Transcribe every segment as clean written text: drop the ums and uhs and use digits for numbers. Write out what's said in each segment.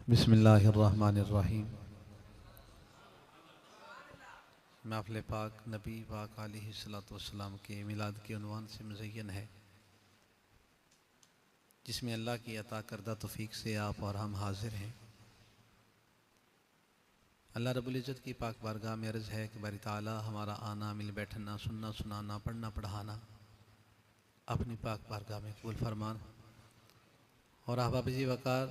बिस्मिल्लाहिर्रहमानिर्रहीम। महफ़िल पाक नबी पाक अलैहिस्सलातु वस्सलाम के मिलाद के उन्वान से मुज़य्यन है, जिसमें अल्लाह की अता करदा तौफ़ीक से आप और हम हाज़िर हैं। अल्लाह रब्बुल इज़्ज़त की पाक बारगाह में अर्ज़ है कि बारी ताला हमारा आना, मिल बैठना, सुनना सुनाना, पढ़ना पढ़ाना अपनी पाक बारगाह में कबूल फरमान। और अहबाब जी वक़ार,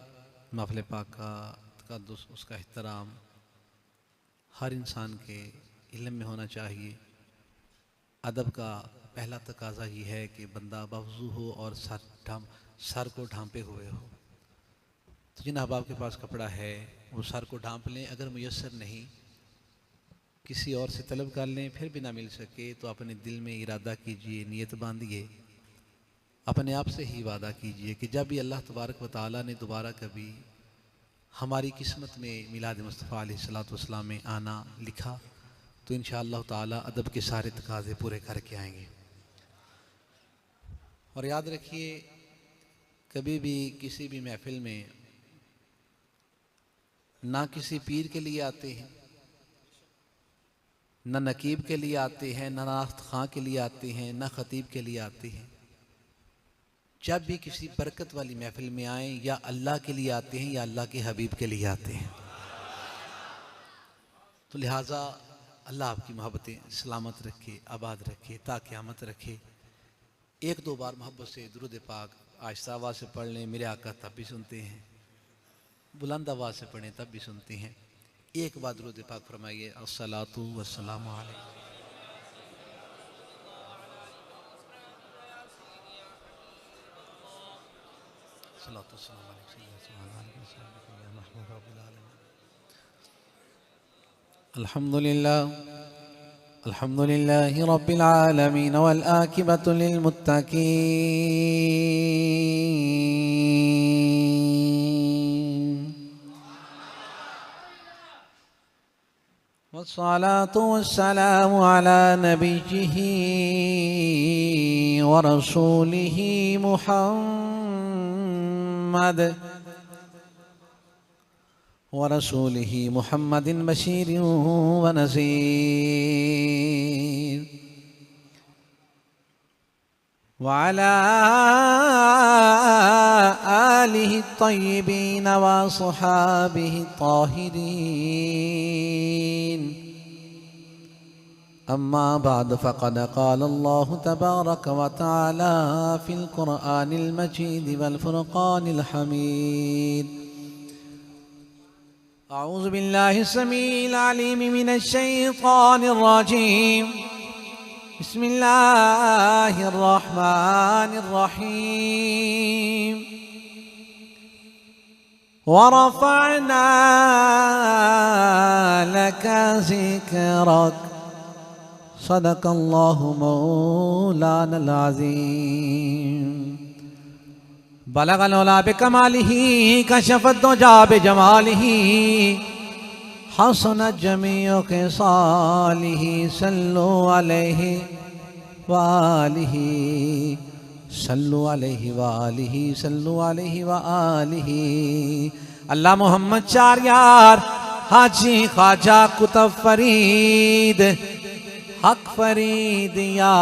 महफ़िल पाक का तक़द्दुस, उसका एहतराम हर इंसान के इल्म में होना चाहिए। अदब का पहला तकाज़ा ये है कि बंदा बावज़ू हो और सर को ढांपे हुए हो। तो जिन अहबाब के पास कपड़ा है वो सर को ढांप लें, अगर मुयस्सर नहीं किसी और से तलब कर लें, फिर भी ना मिल सके तो अपने दिल में इरादा कीजिए, नियत बांधिए, अपने आप से ही वादा कीजिए कि जब भी अल्लाह तबारक व तआला ने दोबारा कभी हमारी किस्मत में मिलाद मुस्तफ़ा अलैहिस्सलातु वस्सलाम में आना लिखा तो इंशाअल्लाह ताला अदब के सारे तकाज़े पूरे करके आएंगे। और याद रखिए, कभी भी किसी भी महफिल में ना किसी पीर के लिए आते हैं, ना नकीब के लिए आते हैं, ना नाख्त खां के लिए आते हैं, ना ख़तीब के लिए आते हैं। जब भी किसी बरकत वाली महफिल में आए, या अल्लाह के लिए आते हैं या अल्लाह के हबीब के लिए आते हैं। तो लिहाजा अल्लाह आपकी मोहब्बतें सलामत रखे, आबाद रखे, ता क़यामत रखे। एक दो बार मोहब्बत से दुरूद पाक आहिस्ता आवाज़ से पढ़ लें, मेरे आका तब भी सुनते हैं, बुलंद आवाज़ से पढ़ें तब भी सुनते हैं। एक बार दुरूद पाक फरमाइए, अस्सलातु वस्सलामु अलैहि। अल्हम्दुलिल्लाह अल्हम्दुलिल्लाहि रब्बिल आलमीन वल आकिबतु लिल मुत्तकीन वस्सलातु वस्सलामु अला नबिय्यिही व रसूलिही मुहम्मद वरसूलिही मुहम्मदिन बशीरिन व नज़ीर व अला आलिहि त्तय्यिबीन व अस्हाबिहि त्ताहिरीन। अम्मा बाद फ़क़द क़ाल अल्लाहु तबारक व तआला फ़िल क़ुरआनिल मजीद वल फ़ुरक़ानिल हमीद। अऊज़ु बिल्लाहि समीइल अलीम मिनश शैतानिर रजीम। बिस्मिल्लाहिर रहमानिर रहीम। व रफ़अना लका ज़िक्रक। सदक़ल्लाहु मौलानल अज़ीम। बलगल उला बिकमालिही कशफत दुजा बिजमालिही हसनत जमीउ ख़िसालिही सल्लु अलैहि वालिही सल्लु अलैहि वालिही सल्लु अलैहि वालिही। अल्लाह मोहम्मद चार यार हाजी ख्वाजा कुतुब फरीद हक फरीद या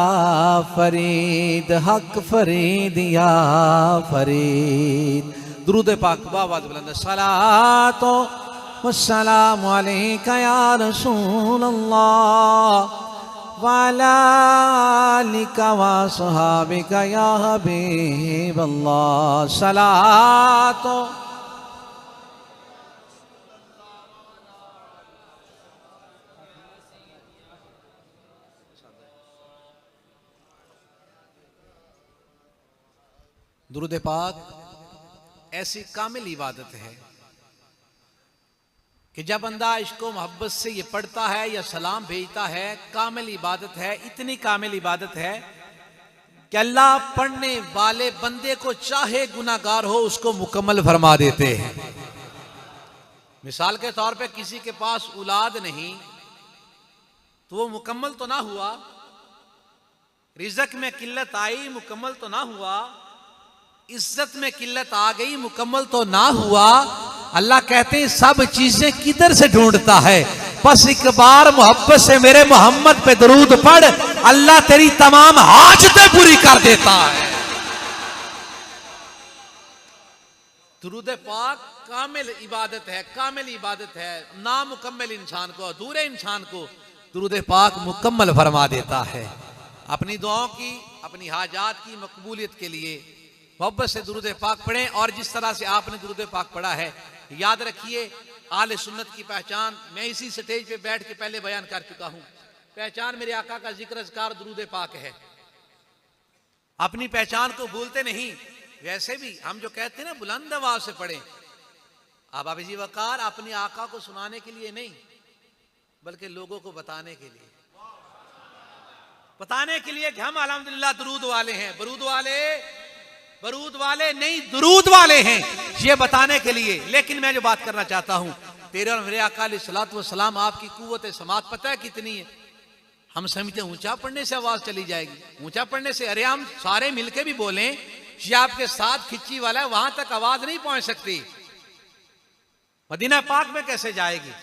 फरीद हक फरीद या फरीद। दुरूद पाक बावाज़ बुलंद। सलातो वस्सलामु अलैका या रसूल अल्लाह व अला आलिका व अस्हाबिका या हबीब अल्लाह। सलातो दुरूद पाक ऐसी कामिल इबादत है कि जब बंदा इसको मोहब्बत से ये पढ़ता है या सलाम भेजता है, कामिल इबादत है। इतनी कामिल इबादत है कि अल्लाह पढ़ने वाले बंदे को चाहे गुनाहगार हो उसको मुकम्मल फरमा देते हैं। मिसाल के तौर पे किसी के पास औलाद नहीं तो वो मुकम्मल तो ना हुआ, रिज़्क़ में किल्लत आई मुकम्मल तो ना हुआ, इज्जत में किल्लत आ गई मुकम्मल तो ना हुआ, अल्लाह कहते हैं सब चीजें किधर से ढूंढता है, बस एक बार मोहब्बत से मेरे मोहम्मद पे दरूद पढ़, अल्लाह तेरी तमाम हाजतें पूरी कर देता है। दुरूद पाक कामिल इबादत है, कामिल इबादत है। नामुकम्मल इंसान को, अधूरे इंसान को दुरूद पाक मुकम्मल फरमा देता है। अपनी दुआओं की, अपनी हाजात की मकबूलियत के लिए मोहब्बत से दुरूद पाक पढ़ें। और जिस तरह से आपने दुरूद पाक पढ़ा है, याद रखिए आले सुन्नत की पहचान, मैं इसी स्टेज पे बैठ के पहले बयान कर चुका हूं, पहचान मेरे आका का जिक्र अज़कार दुरूद पाक है। अपनी पहचान को भूलते नहीं। वैसे भी हम जो कहते हैं ना बुलंद आवाज से पढ़ें, अहबाब जी वकार अपने आका को सुनाने के लिए नहीं, बल्कि लोगों को बताने के लिए, बताने के लिए कि हम अल्हम्दुलिल्लाह दुरूद वाले हैं। बरूद वाले नहीं, दुरूद वाले हैं, ये बताने के लिए। लेकिन मैं जो बात करना चाहता हूं, तेरे और मेरे आका अलैहिस्सलातु वस्सलाम आपकी कुव्वत समात पता है कितनी है? हम समझते ऊंचा पढ़ने से आवाज चली जाएगी, ऊंचा पढ़ने से, अरे हम सारे मिलके भी बोलें ये आपके साथ खिच्ची वाला है, वहां तक आवाज नहीं पहुंच सकती, मदीना पाक में कैसे जाएगी?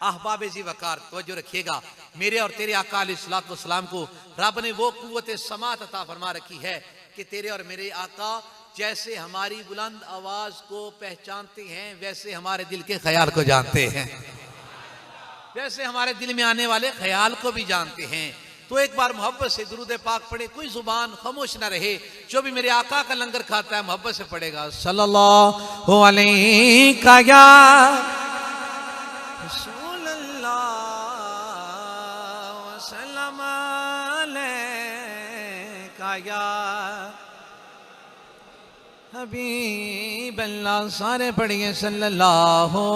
अहबाब जी वकार तवज्जो रखिएगा, मेरे और तेरे आका अलैहिस्सलातु वस्सलाम को रब ने वो कुव्वत समात अता फरमा रखी है कि तेरे और मेरे आका जैसे हमारी बुलंद आवाज को पहचानते हैं, वैसे हमारे दिल के ख्याल को जानते हैं, वैसे हमारे दिल में आने वाले ख्याल को भी जानते हैं। तो एक बार मोहब्बत से दुरूद पाक पढ़े, कोई जुबान खामोश ना रहे। जो भी मेरे आका का लंगर खाता है मोहब्बत से पढ़ेगा, सल्लल्लाहु अलैहि या रसूल अल्लाह व सल्लम अलैका या हबीब अल्लाह। सारे पढ़िए सल्लल्लाहु।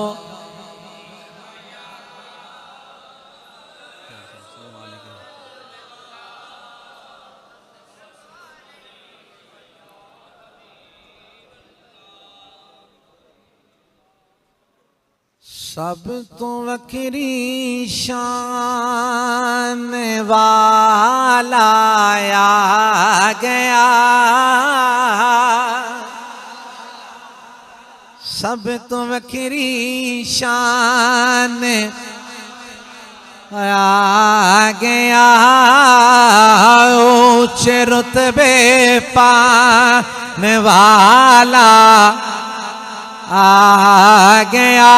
सब तो वक्री शान वाला आ गया, सब तो वक्री शान आ गया, ऊंचे रुतबे पाने वाला आ गया,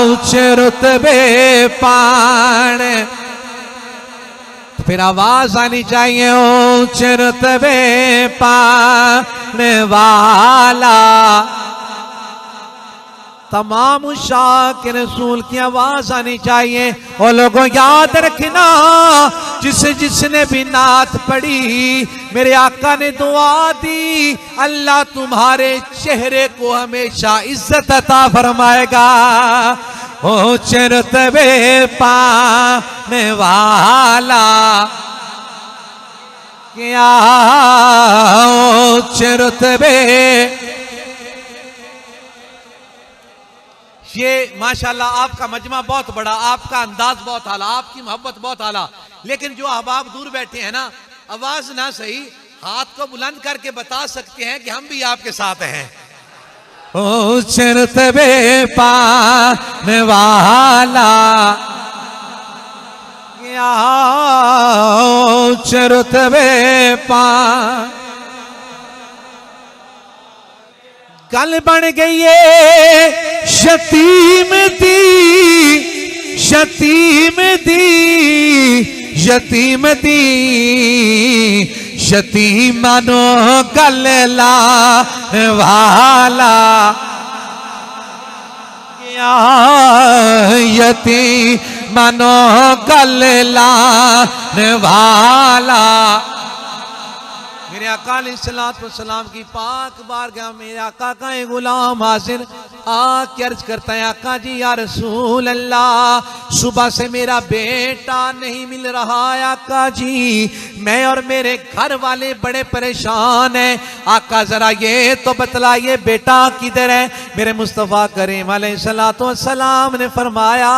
ऊंचे रुतबे पान। फिर आवाज आनी चाहिए, ऊंचे रुतबे पाने वाला। तमाम शाकिर रसूल की आवाज आनी चाहिए। और लोगों याद रखना, जिसने भी नात पढ़ी मेरे आका ने दुआ दी, अल्लाह तुम्हारे चेहरे को हमेशा इज्जत अता फरमाएगा। ऊंचे रुतबे पाने वाला क्या, ऊंचे रुतबे। ये माशाल्लाह आपका मजमा बहुत बड़ा, आपका अंदाज बहुत आला, आपकी मोहब्बत बहुत आला। लेकिन जो अहबाब दूर बैठे हैं ना, आवाज ना सही, हाथ को बुलंद करके बता सकते हैं कि हम भी आपके साथ हैं। ऊंचे रुतबे पाने वाला ऊंचे रुतबे पान। गल बन गई है शतीम दी, शतीम दी, यतीम दी, यतीमानो गल लाने वाला, यतीमानो गल लाने वाला। मेरे आका अलैहिस्सलातु वस्सलाम की पाक बारगाह मेरे आका का एक गुलाम हाजिर आके अर्ज करता है, आका जी या रसूल अल्लाह, सुबह से मेरा बेटा नहीं मिल रहा आका जी, मैं और मेरे घर वाले बड़े परेशान हैं। आका जरा ये तो बतलाइए बेटा किधर है। मेरे मुस्तफ़ा करीम अलैहिस्सलाम ने फरमाया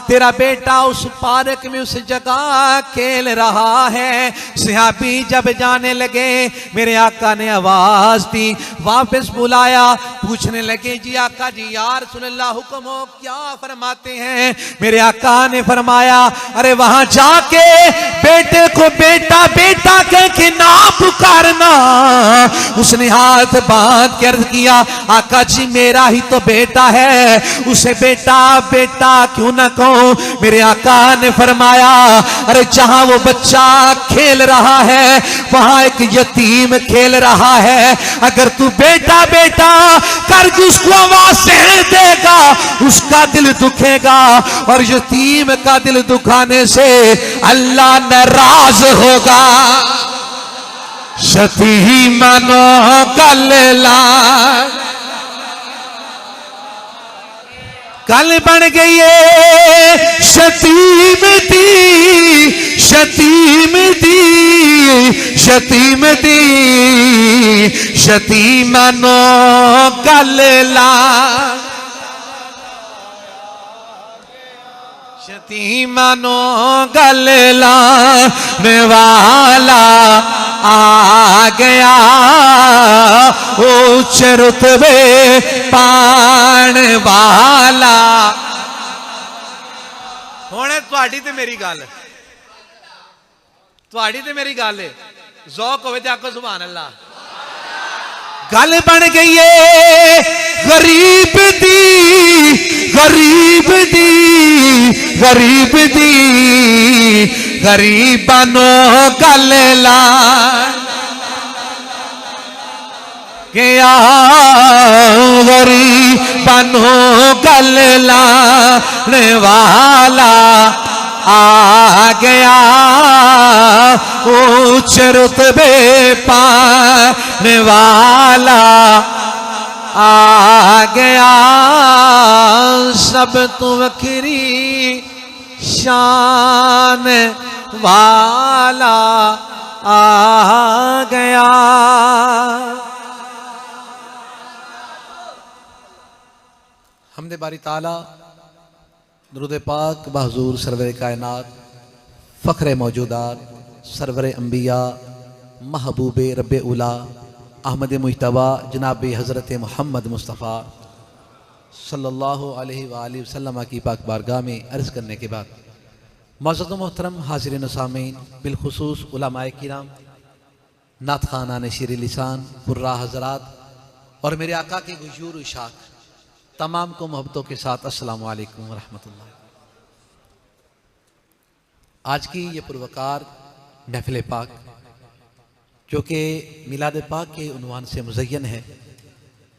तेरा बेटा उस पार्क में उस जगह खेल रहा है। सहाबी जब जाने लगे मेरे आका ने आवाज दी, वापस बुलाया, पूछने लगे जी आका जी या रसूल अल्लाह हुक्म हो, क्या फरमाते हैं। मेरे आका ने फरमाया अरे वहां जाके बेटे को बेटा बेटा कह के ना पुकारना। उसने हाथ बांध के अर्ज किया आका जी मेरा ही तो बेटा है, उसे बेटा बेटा क्यों ना कहूं। मेरे आका ने फरमाया अरे जहां वो बच्चा खेल रहा है वहां एक यतीम खेल रहा है, अगर तू बेटा बेटा कर उसको आवाज देगा उसका दिल दुखेगा, और यतीम का दिल दुखाने से अल्लाह नाराज होगा। यतीमनो कल्ला कल बन गई शतीम दी शतीम दी शतीम दी शतीमनो कल्ला शतीमनो गल्ला वाला आ गया, उच्च रुतबे पाण वाला। हुण तुहाडी ते मेरी गल है, ज़ौक होवे ते आखो सुभान अल्लाह। गल बन गई है गरीब दी गरीब दी गरीब दी गरीबनो गल्ला गया, गरीबनो गल्ला वाला आ गया, ऊंच रुतबे पाने वाला आ गया, सब तू वखरी शान वाला आ गया। हमदे बारी ताला दुरूद पाक बहजूर सरवर कायनात फ़ख्र मौजूदात सरवर अंबिया महबूब रब्बे उला अहमद मुज्तबा जनाब हज़रत मोहम्मद मुस्तफ़ा सल्लल्लाहु अलैहि वसल्लम की पाक बारगाह में अर्ज़ करने के बाद मौजूद मोहतरम हाज़िरीन सामीन बिलखुसूस उलमाए किराम नात ख़ानान शीर लिसान कुर्रा हज़रात और मेरे आका के गुजूर इशाक तमाम को मोहब्बतों के साथ अस्सलामु अलैकुम व रहमतुल्लाह। आज की ये पुरवकार महफ़िल पाक जो कि मिलाद पाक के उन्वान से मुज़य्यन है,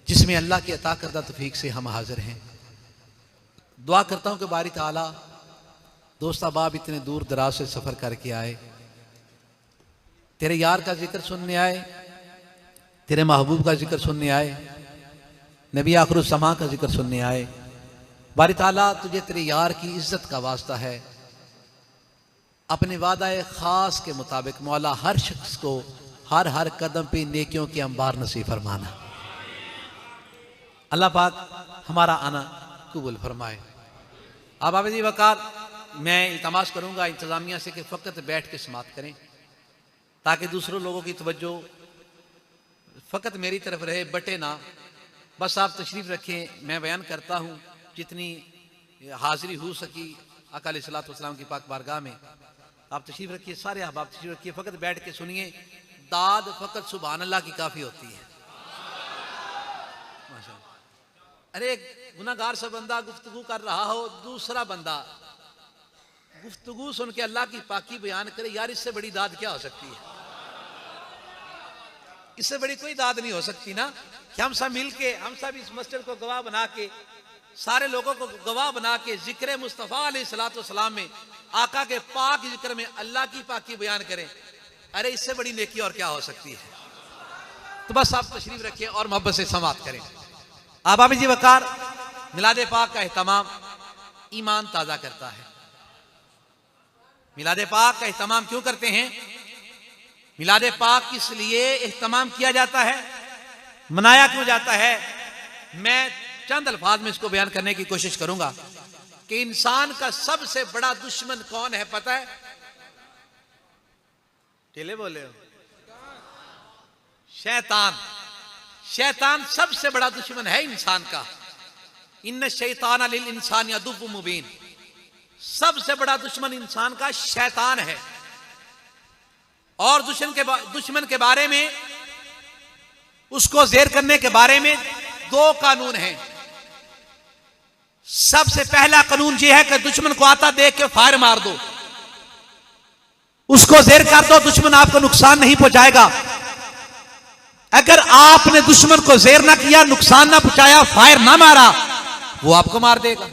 जिसमें अल्लाह की अता करदा तौफीक से हम हाज़िर हैं। दुआ करता हूँ कि बारी ताला दोस्त अहबाब इतने दूर दराज से सफ़र करके आए, तेरे यार का जिक्र सुनने आए, तेरे महबूब का जिक्र सुनने आए, नबी आखिरुज़्ज़मा का जिक्र सुनने आए। बारी ताला तुझे तेरे यार की इज्जत का वास्ता है, अपने वादा ख़ास के मुताबिक मौला हर शख्स को हर हर कदम पे नेकियों के अंबार नसीब फरमाना। अल्लाह पाक हमारा आना कबूल फरमाए। अब आबिदी वकार मैं इल्तमास करूँगा इंतज़ामिया से कि फ़कत बैठ के समात करें ताकि दूसरों लोगों की तवज्जो फ़कत मेरी तरफ रहे, बटे ना। बस आप तशरीफ़ रखें, मैं बयान करता हूँ जितनी हाज़िरी हो सकी आका अलैहिस्सलातु वस्सलाम की पाक बारगाह में। आप तशरीफ़ रखिए, सारे अहबाब तशरीफ़ रखिए, फ़कत बैठ के सुनिए। दाद फ़कत सुभान अल्लाह की काफ़ी होती है। माशाअल्लाह। अरे गुनाहगार सा बंदा गुफ्तगू कर रहा हो, दूसरा बंदा गुफ्तगू सुन के अल्लाह की पाकी बयान करे, यार इससे बड़ी दाद क्या हो सकती है? इससे बड़ी कोई दाद नहीं हो सकती ना कि हम सब मिल के, हम सब इस मस्जिद को गवाह बना के, सारे लोगों को गवाह बना के जिक्र मुस्तफ़ा अलैहिस्सलातु वस्सलाम में आका के पाक जिक्र में अल्लाह की पाकी बयान करें। अरे इससे बड़ी नेकी और क्या हो सकती है? तो बस आप तशरीफ रखिए और मोहब्बत से समात करें। आबाबी जी वकार मिलाद पाक का एहतमाम ईमान ताज़ा करता है। मिलाद पाक का इह्तिमाम क्यों करते हैं? मिलाद पाक इसलिए इह्तिमाम किया जाता है, मनाया क्यों जाता है? मैं चंद अल्फाज में इसको बयान करने की कोशिश करूंगा कि इंसान का सबसे बड़ा दुश्मन कौन है पता है? टेले बोले हो? शैतान। शैतान सबसे बड़ा दुश्मन है इंसान का। इन्न शैतान लिल इंसान अदुव्वुम मुबीन। सबसे बड़ा दुश्मन इंसान का शैतान है। और दुश्मन के बारे में, उसको ज़ेर करने के बारे में दो कानून हैं। सबसे पहला कानून यह है कि दुश्मन को आता देख के फायर मार दो, उसको ज़ेर कर दो, दुश्मन आपको नुकसान नहीं पहुंचाएगा। अगर आपने दुश्मन को ज़ेर ना किया, नुकसान ना पहुंचाया, फायर ना मारा, वो आपको मार देगा।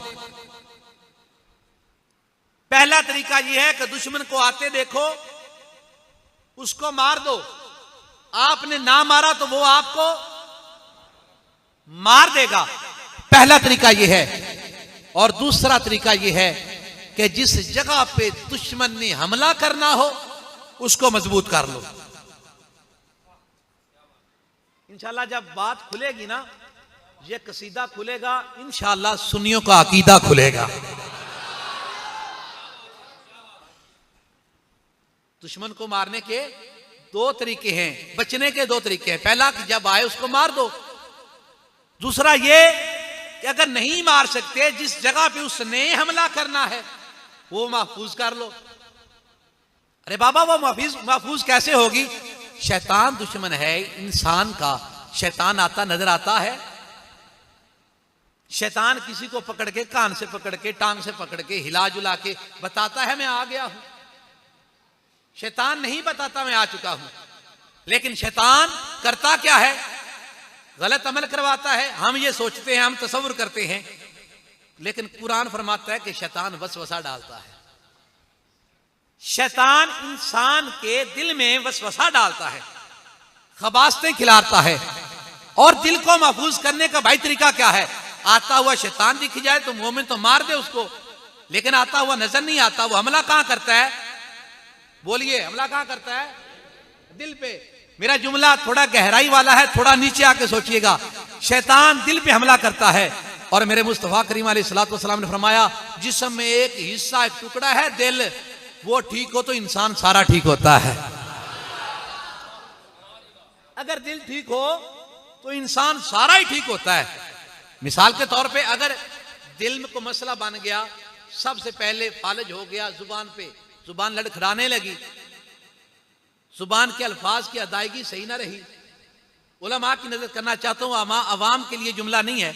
पहला तरीका यह है कि दुश्मन को आते देखो, उसको मार दो। आपने ना मारा तो वो आपको मार देगा। पहला तरीका यह है। और दूसरा तरीका यह है कि जिस जगह पे दुश्मन ने हमला करना हो उसको मजबूत कर लो। इंशाल्लाह जब बात खुलेगी ना, ये कसीदा खुलेगा, इंशाल्लाह सुन्नियों का अकीदा खुलेगा। दुश्मन को मारने के दो तरीके हैं, बचने के दो तरीके हैं। पहला कि जब आए उसको मार दो। दूसरा ये कि अगर नहीं मार सकते, जिस जगह पे उसने हमला करना है वो महफूज कर लो। अरे बाबा वो महफूज कैसे होगी? शैतान दुश्मन है इंसान का। शैतान आता नजर आता है। शैतान किसी को पकड़ के, कान से पकड़ के, टांग से पकड़ के, हिला जुला के बताता है मैं आ गया हूं। शैतान नहीं बताता मैं आ चुका हूं। लेकिन शैतान करता क्या है? गलत अमल करवाता है। हम ये सोचते हैं, हम तसव्वुर करते हैं, लेकिन कुरान फरमाता है कि शैतान वसवसा डालता है। शैतान इंसान के दिल में वसवसा डालता है, खबासतें खिलाता है। और दिल को महफूज करने का भाई तरीका क्या है? आता हुआ शैतान दिख जाए तो मोमिन तो मार दे उसको, लेकिन आता हुआ नजर नहीं आता। वो हमला कहां करता है? बोलिए, हमला कहां करता है? दिल पे। मेरा जुमला थोड़ा गहराई वाला है, थोड़ा नीचे आके सोचिएगा। शैतान दिल पे हमला करता है। और मेरे मुस्तफा करीम अलैहिस्सलातु वस्सलाम ने फरमाया, जिस्म में एक हिस्सा, एक टुकड़ा है दिल, वो ठीक हो तो इंसान सारा ठीक होता है। अगर दिल ठीक हो तो इंसान सारा ही ठीक होता है। मिसाल के तौर पे अगर दिल को मसला बन गया, सबसे पहले फालिज हो गया जुबान पे, जुबान लड़खड़ाने लगी, जुबान के अल्फाज की अदायगी सही ना रही। उलमा की नजर करना चाहता हूं, अवाम के लिए जुमला नहीं है।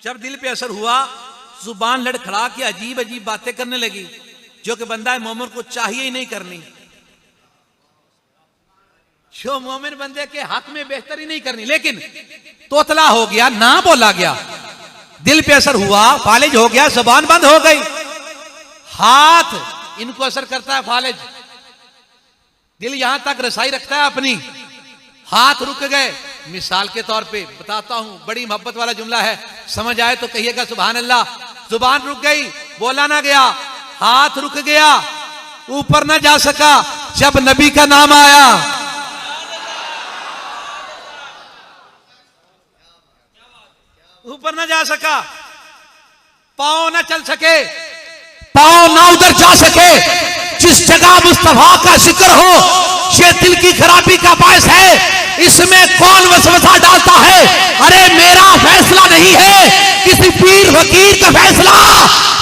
जब दिल पे असर हुआ, जुबान लड़खड़ा के अजीब अजीब बातें करने लगी, जो कि बंदा मोमिन को चाहिए ही नहीं करनी, जो मोमिन बंदे के हक में बेहतर ही नहीं करनी। लेकिन तोतला हो गया, ना बोला गया, दिल पे असर हुआ, फालिज हो गया, जुबान बंद हो गई। हाथ इनको असर करता है, फालिज, दिल यहां तक रसाई रखता है अपनी, हाथ रुक गए। मिसाल के तौर पे बताता हूं, बड़ी मोहब्बत वाला जुमला है, समझ आए तो कहिएगा सुभान अल्लाह। जुबान रुक गई, बोला ना गया, हाथ रुक गया, ऊपर ना जा सका। जब नबी का नाम आया, ऊपर ना जा सका, पांव ना चल सके, पांव ना उधर जा सके। जिस जगह मुस्तफा का जिक्र हो, ये दिल की खराबी का बायस है। इसमें कौन वसवसा डालता है? अरे मेरा फैसला नहीं है, किसी पीर फकीर का फैसला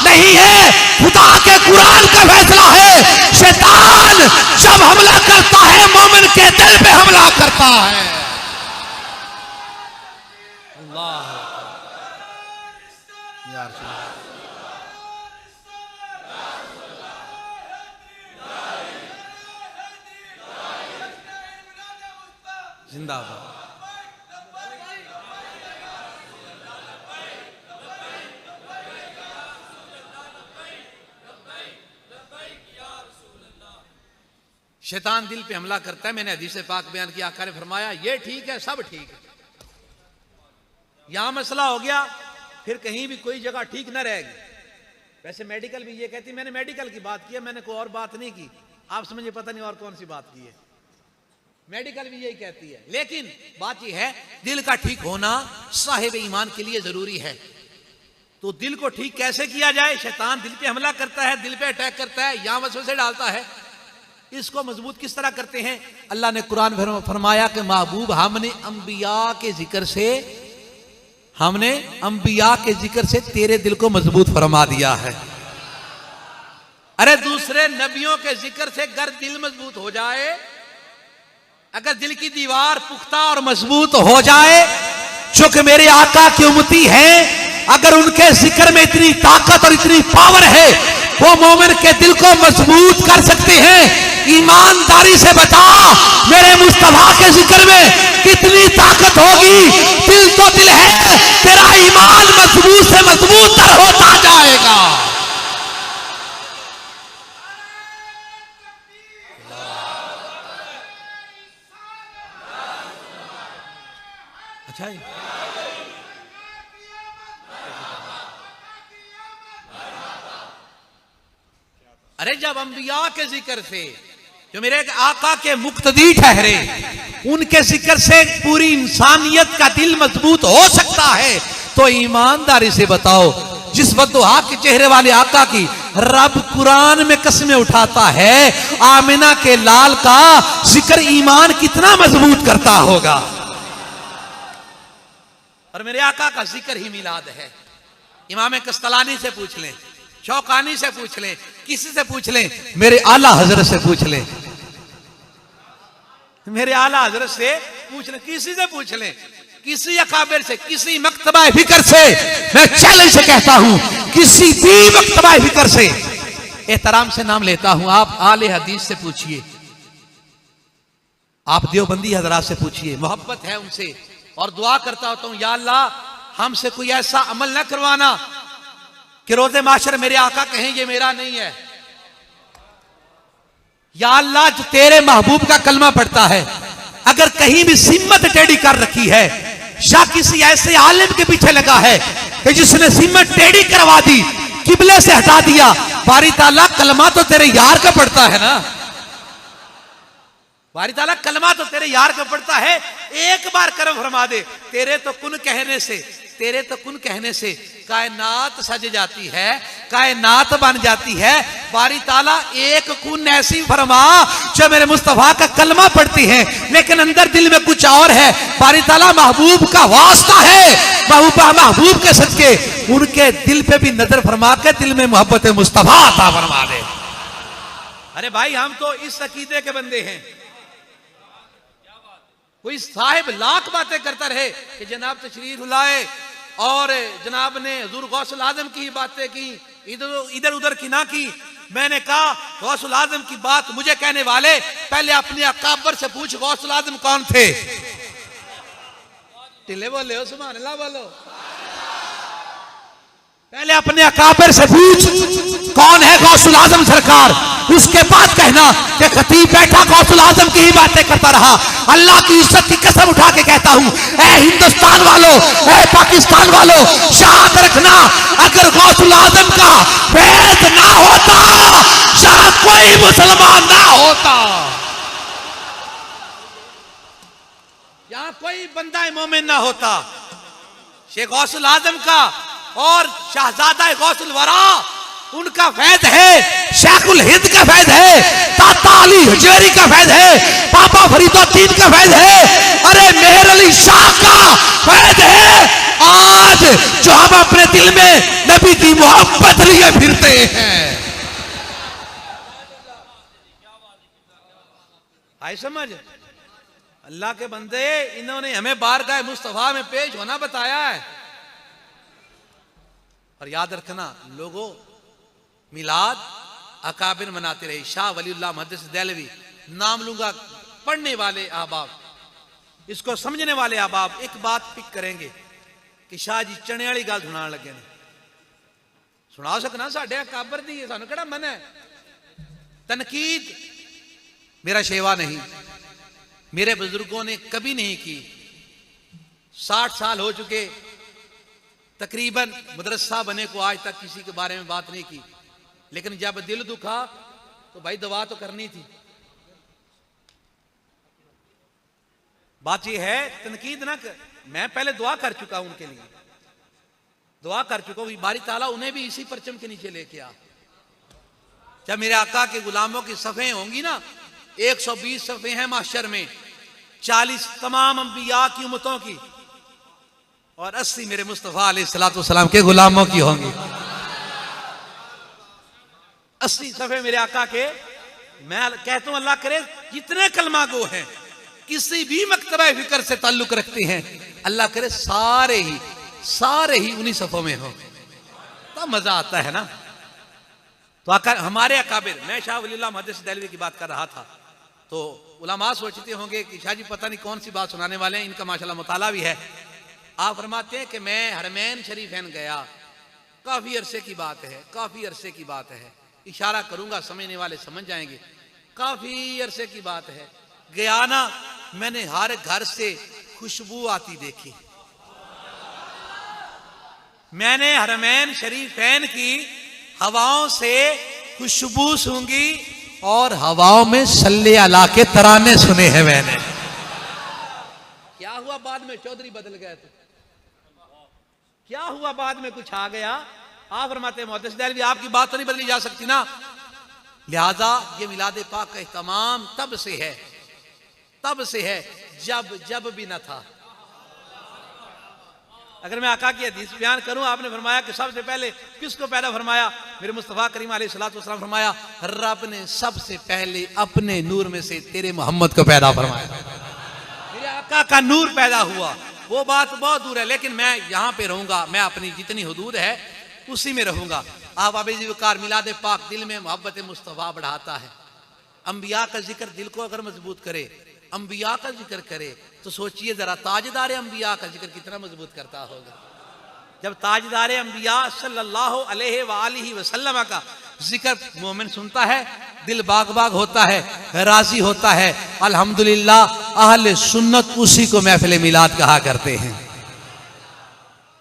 नहीं है, खुदा के कुरान का फैसला है। शैतान जब हमला करता है, मोमिन के दिल पे हमला करता है। अल्लाह जिंदाबाद। शैतान दिल पे हमला करता है। मैंने हदीस पाक बयान किया, आका ने फरमाया ये ठीक है, सब ठीक है। यहां मसला हो गया, फिर कहीं भी कोई जगह ठीक न रहेगी। वैसे मेडिकल भी ये कहती, मैंने मेडिकल की बात की है, मैंने कोई और बात नहीं की। आप समझे पता नहीं और कौन सी बात की है। मेडिकल भी यही कहती है। लेकिन बात यह है, दिल का ठीक होना साहिब ईमान के लिए जरूरी है। तो दिल को ठीक कैसे किया जाए? शैतान दिल पे हमला करता है, दिल पे अटैक करता है, यहां वसवसे डालता है। इसको मजबूत किस तरह करते हैं? अल्लाह ने कुरान में फरमाया कि महबूब हमने अंबिया के जिक्र से तेरे दिल को मजबूत फरमा दिया है। अरे दूसरे नबियों के जिक्र से अगर दिल मजबूत हो जाए, अगर दिल की दीवार पुख्ता और मजबूत हो जाए, जो कि मेरे आका की उम्मती हैं, अगर उनके जिक्र में इतनी ताकत और इतनी पावर है, वो मोमिन के दिल को मजबूत कर सकते हैं। ईमानदारी से बता, मेरे मुस्तफा के जिक्र में कितनी ताकत होगी? दिल तो दिल है, तेरा ईमान मजबूत से मजबूत तर होता जाएगा। अच्छा है। अरे जब अंबिया के जिक्र से, जो मेरे आका के मुक्तदी ठहरे, उनके जिक्र से पूरी इंसानियत का दिल मजबूत हो सकता है, तो ईमानदारी से बताओ, जिस बद्दुआ के चेहरे वाले आका की रब कुरान में कसमें उठाता है, आमिना के लाल का जिक्र ईमान कितना मजबूत करता होगा। और मेरे आका का जिक्र ही मिलाद है। इमाम कस्तलानी से पूछ लें, शौकानी से पूछ लें, किसी से पूछ लें, मेरे आला हजरत से पूछ लें, मेरे आला हजरत से पूछ लें, किसी से पूछ लें, किसी अकाबिर से, किसी मकतबा फिक्र से, मैं चैलेंज से कहता हूं, किसी भी मकतबा फिक्र से एहतराम से नाम लेता हूं, आप आले हदीस से पूछिए, आप देवबंदी हजरात से पूछिए, मोहब्बत है उनसे। और दुआ करता होता हूं, या अल्लाह हमसे कोई ऐसा अमल ना करवाना कि रोज़े माशर मेरे आका कहें ये मेरा नहीं है। या अल्लाह, जो तेरे महबूब का कलमा पढ़ता है, अगर कहीं भी सिम्मत टेढ़ी कर रखी है, या किसी ऐसे आलिम के पीछे लगा है कि जिसने सिम्मत टेढ़ी करवा दी, किबले से हटा दिया, बारी ताला कलमा तो तेरे यार का पढ़ता है ना, बारी ताला कलमा तो तेरे यार का पढ़ता है, एक बार करम फरमा दे, तेरे तो कुन कहने से कायनात सज जाती है, कायनात बन जाती है। बारी ताला एक कुन ऐसी फरमा जो मेरे मुस्तफा का कलमा पढ़ती है, लेकिन अंदर दिल में कुछ और है। बारी ताला महबूब का वास्ता है, महबूब के सदके उनके दिल पे भी नजर फरमा के दिल में मोहब्बत मुस्तफा अता फरमा दे। अरे भाई, हम तो इस अकीदे के बंदे हैं। कोई साहिब लाख बातें करता रहे कि जनाब तशरीफ लाए और जनाब ने हुजूर गौसुल आजम की ही बातें की, इधर उधर की ना की। मैंने कहा, गौसुल आजम की बात मुझे कहने वाले पहले अपने अकाबर से पूछ, गौसुल आजम कौन थे? टिले बोले हो, सुभान अल्लाह बोलो। पहले अपने अकाबर से पूछ कौन है गौसुल आजम सरकार, उसके बाद कहना कि खतीब बैठा गौसुल आजम की ही बातें करता रहा। अल्लाह की इज्जत की कसम उठा के कहता हूं, ऐ हिंदुस्तान वालों, ऐ पाकिस्तान वालों, याद रखना, अगर गौसुल आजम का फैज ना होता, शायद कोई मुसलमान ना होता, यहां कोई बंदा मोमिन ना होता। शेख गौसुल आजम का और शाहजादा गौसुल वरा, उनका फैज है, शेखुल हिंद का फैज है, ताता अली हजवेरी का फैज है, बाबा फरीदुद्दीन का फैज है, अरे मेहर अली शाह का फैज है। आज जो हम अपने दिल में नबी की मोहब्बत लिए फिरते हैं, आई समझ? अल्लाह के बंदे, इन्होंने हमें बारगाह मुस्तफा में पेश होना बताया है। और याद रखना लोगों, मिलाद अकाबिर मनाते रहे। शाह वलीउल्लाह मुहद्दिस देहलवी नाम लूंगा, पढ़ने वाले अहबाब, इसको समझने वाले अहबाब एक बात पिक करेंगे कि शाह जी चने वाली गल सुना लगे ने। सुना सकना, साढ़े अकाबिर दी सानू केड़ा मन है। तनकीद मेरा शेवा नहीं, मेरे बुजुर्गों ने कभी नहीं की। 60 साल हो चुके, तकरीबन मदरसा बने को आज तक किसी के बारे में बात नहीं की, लेकिन जब दिल दुखा तो भाई दवा तो करनी थी। बात यह है, तनकीद ना कर, मैं पहले दुआ कर चुका हूं उनके लिए, दुआ कर चुका हूं बारी ताला उन्हें भी इसी परचम के नीचे लेके आ। जब मेरे आका के गुलामों की सफ़ें होंगी ना, 120 सफ़ें हैं माशर में, 40 तमाम अंबिया की उम्मतों की और 80 मेरे मुस्तफ़ा अलैहिस्सलाम के गुलामों की होंगी। 80 सफ़े मेरे आका के। मैं कहता हूं अल्लाह करे जितने कलमा गो हैं, किसी भी मकतबा फिक्र से ताल्लुक रखते हैं, अल्लाह करे सारे ही उन्हीं सफ़ों में हो, तो मजा आता है ना। तो हमारे अकाबिर, मैं शाह वलीउल्लाह मुहद्दिस देहलवी की बात कर रहा था, तो उलमा सोचते होंगे कि शाह जी पता नहीं कौन सी बात सुनाने वाले हैं, इनका माशाल्लाह मुताला भी है। आप फरमाते हैं कि मैं हरमैन शरीफैन गया, काफ़ी अरसे की बात है, काफ़ी अरसे की बात है, इशारा करूंगा समझने वाले समझ जाएंगे, काफ़ी अरसे की बात है। गया ना, मैंने हर घर से खुशबू आती देखी। मैंने हरमैन शरीफैन की हवाओं से खुशबू सूंघी और हवाओं में सल्ले अला के तराने सुने हैं मैंने। क्या हुआ बाद में? चौधरी बदल गए तो क्या हुआ बाद में? कुछ आ गया। आप फरमाते मुहद्दिस देहलवी आपकी बात तो नहीं बदली जा सकती ना, लिहाजा ये मिलाद पाक का एहतमाम तब से है जब भी न था। अगर मैं आका की हदीस बयान करूं, आपने फरमाया कि सबसे पहले किसको पैदा फरमाया? मेरे मुस्तफ़ा करीम अलैहिस्सलाम फरमाया, रब ने सबसे पहले अपने नूर में से तेरे मोहम्मद को पैदा फरमाया। मेरे आका का नूर पैदा हुआ। वो बात बहुत दूर है, लेकिन मैं यहां पे रहूंगा, मैं अपनी जितनी हुदूद है उसी में रहूंगा। आप आबिज़-ए-वक़ार मिलाद पाक दिल में मोहब्बत मुस्तफ़ा बढ़ाता है। अंबिया का जिक्र दिल को अगर मजबूत करे, अंबिया का जिक्र करे, तो सोचिए जरा ताजदार अंबिया का जिक्र कितना मजबूत करता होगा। जब ताजदार अंबिया सल्लल्लाहु अलैहि वसल्लम का जिक्र मोमिन सुनता है, दिल बाग बाग होता है, राजी होता है। अल्हम्दुलिल्लाह अहले सुन्नत उसी को महफिल मिलाद कहा करते हैं।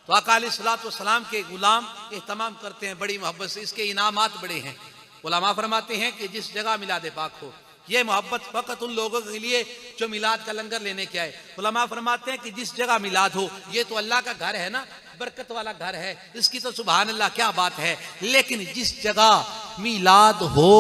तो आका अलैहिस्सलाम के गुलाम एहतमाम करते हैं बड़ी मोहब्बत से, इसके इनामात बड़े हैं। उलमा फरमाते हैं कि जिस जगह मिलाद पाक हो, ये मोहब्बत फ़कत उन लोगों के लिए जो मिलाद का लंगर लेने के आए। उलमा फरमाते हैं कि जिस जगह मिलाद हो, ये तो अल्लाह का घर है ना, बरकत वाला घर है, इसकी तो सुभान अल्लाह क्या बात है। लेकिन जिस जगह मिलाद हो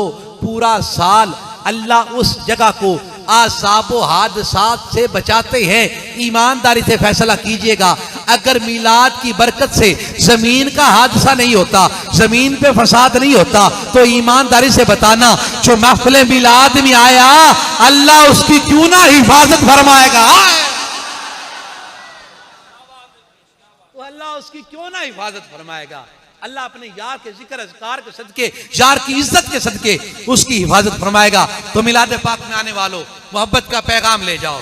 पूरा साल अल्लाह उस जगह को आसाबो हादसात से बचाते हैं। ईमानदारी से फैसला कीजिएगा, अगर मिलाद की बरकत से जमीन का हादसा नहीं होता, जमीन पे फसाद नहीं होता, तो ईमानदारी से बताना जो महफिल मिलाद में आया अल्लाह उसकी क्यों ना हिफाजत फरमाएगा। तो अल्लाह उसकी क्यों ना हिफाजत फरमाएगा। अल्लाह अपने यार के जिक्र अज़कार के सदके, यार की इज्जत के सदके उसकी हिफाजत फरमाएगा। तो मिलाद पाक में आने वालों, मोहब्बत का पैगाम ले जाओ।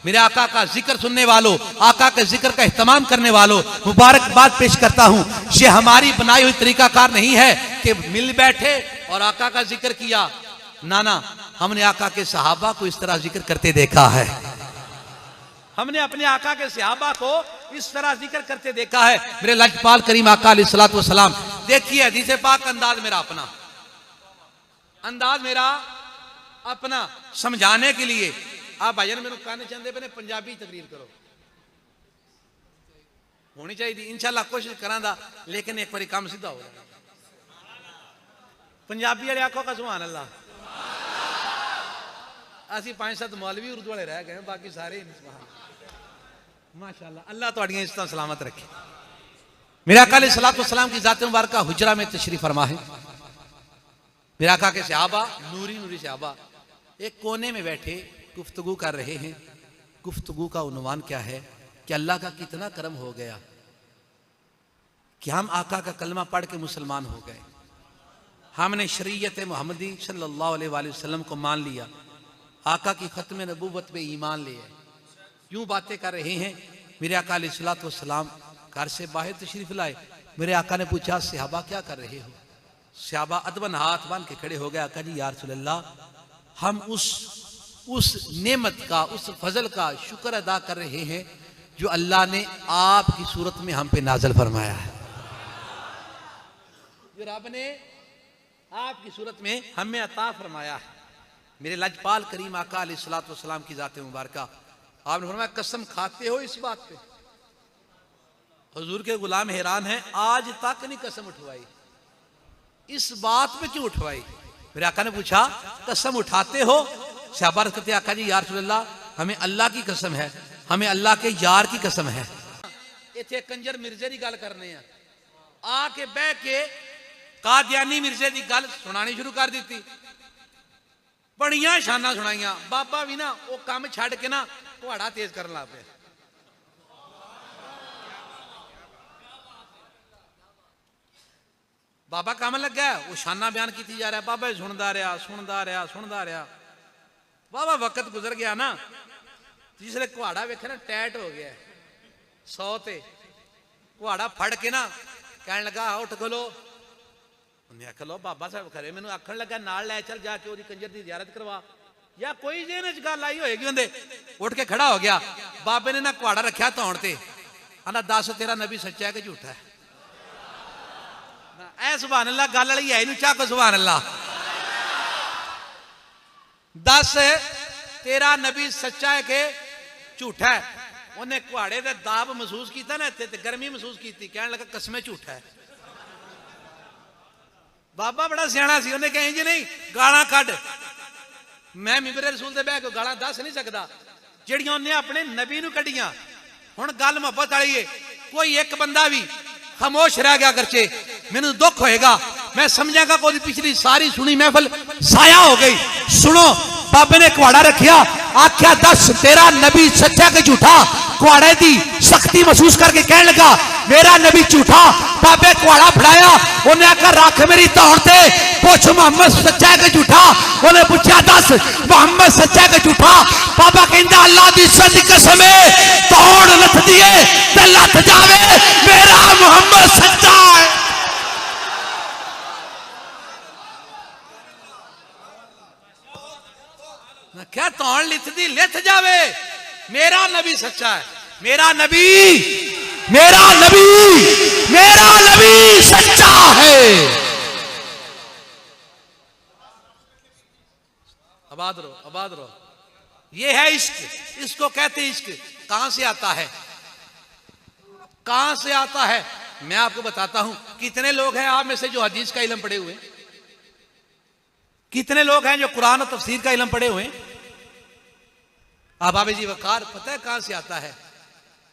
मेरे आका का जिक्र सुनने वालों, आका के जिक्र का एहतमाम करने वालों, मुबारकबाद पेश करता हूं। ये हमारी बनाई हुई तरीकाकार नहीं है कि मिल बैठे और आका का जिक्र किया। नाना, हमने आका के सहाबा को इस तरह जिक्र करते देखा है। हमने अपने आका के सहाबा को इस तरह जिक्र करते देखा है। मेरे लजपाल करीम आका अलैहिस्सलातु वस्सलाम, देखिए हदीस पाक का अंदाज मेरा अपना समझाने के लिए आप भाईजान मेरे कहने चाहते पे पंजाबी तकरीर करो होनी चाहिए। इंशाल्लाह कोशिश करांदा, लेकिन एक बार काम सीधा हो जाए। पंजाबी वाले आखो का सुभान अल्लाह। असी 5-7 मौलवी उर्दू वाले रह गए, बाकी सारे माशाअल्लाह। अल्लाह तुहाड़ियां इज्जत सलामत रखे। मेरे आका अलैहिस्सलातु वस्सलाम की जात मुबारका हुजरा में तशरीफ फरमा है। मेरे आका के सहाबा, नूरी सहाबा एक कोने में बैठे गुफ्तगू कर रहे हैं। गुफ्तगू का उन्वान क्या है कि अल्लाह का कितना करम हो गया कि हम आका का कलमा पढ़ के मुसलमान हो गए। हमने शरीयत मोहम्मदी सल्लल्लाहु अलैहि वसल्लम को मान लिया, आका की खत्म नबूवत पे ईमान ले आए। यूं बातें कर रहे हैं। मेरे आका अलैहिस्सलातु वस्सलाम घर से बाहर तशरीफ लाए। मेरे आका ने पूछा, सहाबा क्या कर रहे हो? सहाबा अदबन हाथ बांध के खड़े हो गए। आका जी या रसूल अल्लाह, हम उस नेमत का, उस फजल का शुक्र अदा कर रहे हैं जो अल्लाह ने आपकी सूरत में हम पे नाजल फरमाया है, जो रब ने आपकी सूरत में हमें अता फरमाया है। मेरे लजपाल करीम आका अलैहिस्सलातु वस्सलाम की ज़ात मुबारका, आपने फरमाया कसम खाते हो इस बात पे? हुजूर के गुलाम हैरान हैं, आज तक नहीं कसम उठवाई, इस बात पे क्यों उठवाई? मेरे आका ने पूछा कसम उठाते हो? सहाबा कहते आका जी या रसूलल्लाह हमें अल्लाह की कसम है, हमें अल्लाह के यार की कसम है। इथे कंजर मिर्जे की गल करने आके बह के कादियानी मिर्जे की गल सुनानी शुरू कर दी, बड़िया शाना सुनाइया। बाबा भी ना वो काम छड़ के ना घोड़ा तेज करन लग पे। बाबा काम लगा, वो शाना बयान की जा रहा, बाबा सुनता रहा सुनता रहा सुनता रहा। बाबा वक्त गुजर गया ना, जिसले घोड़ा वेखे ना टैट हो गया 100 ते, घोड़ा फड़ के ना कह लगा उठ खलो। उन्हें आख लो बाबा साहब खरे मैनू आखन लगा नाल लै चल जाके ओदी कंजर दी जियारत करवा, या कोई जेन च गल आई होएगी उन्हें। उठ के खड़ा हो गया, बाबे ने ना घोड़ा रखा धौण ते, आंदा दस तेरा नबी सच्चा है कि झूठा है? ऐ सुभान अल्लाह गल वाली है, चाको सुभान अल्लाह। दस तेरा नबी सच्चा है कि झूठा है? उन्हें घोड़े का दाब महसूस किया ना, इतने गर्मी महसूस की, कहने लगा कसमें झूठा है। बाबा बड़ा सियाना सी, उन्हें कहीं जी नहीं गाला कढ़, मैं मिंबर रसूल से बह के गाला दस नहीं सकता जिहड़ियां उन्हें अपने नबी नूं कढ़ियां। हुण गल मुहब्बत वाली है, कोई एक बंदा भी खामोश रह गया करचे मैनू दुख होएगा, मैं समझागा कोई पिछली सारी सुनी महफिल साया हो गई। सुनो बाबे ने घोड़ा रखिया, आख्या दस तेरा नबी सच्चा कि झूठा? घोड़े की सख्ती महसूस करके कहने लगा मेरा नबी झूठा। बाबे घोड़ा फड़ाया, उन्हें आकर रख मेरी धौण ते, पूछ मोहम्मद सच्चा कि झूठा? उन्हें पूछा दस मोहम्मद सच्चा कि झूठा? बाबा कहंदा अल्लाह दी इज्जत दी कसम है धौण लथ दिए ते लथ जावे, मेरा मोहम्मद सच्चा है। क्या धौण लिथ दी लिथ जावे, मेरा नबी सच्चा है, मेरा नबी मेरा नबी मेरा नबी सच्चा है। आबाद रहो आबाद रहो। ये है इश्क, इसको कहते हैं इश्क। कहां से आता है, कहां से आता है? मैं आपको बताता हूं। कितने लोग हैं आप में से जो हदीस का इल्म पढ़े हुए? कितने लोग हैं जो कुरान और तफसीर का इल्म पढ़े हुए? अहबाब जी वकार पता है कहां से आता है?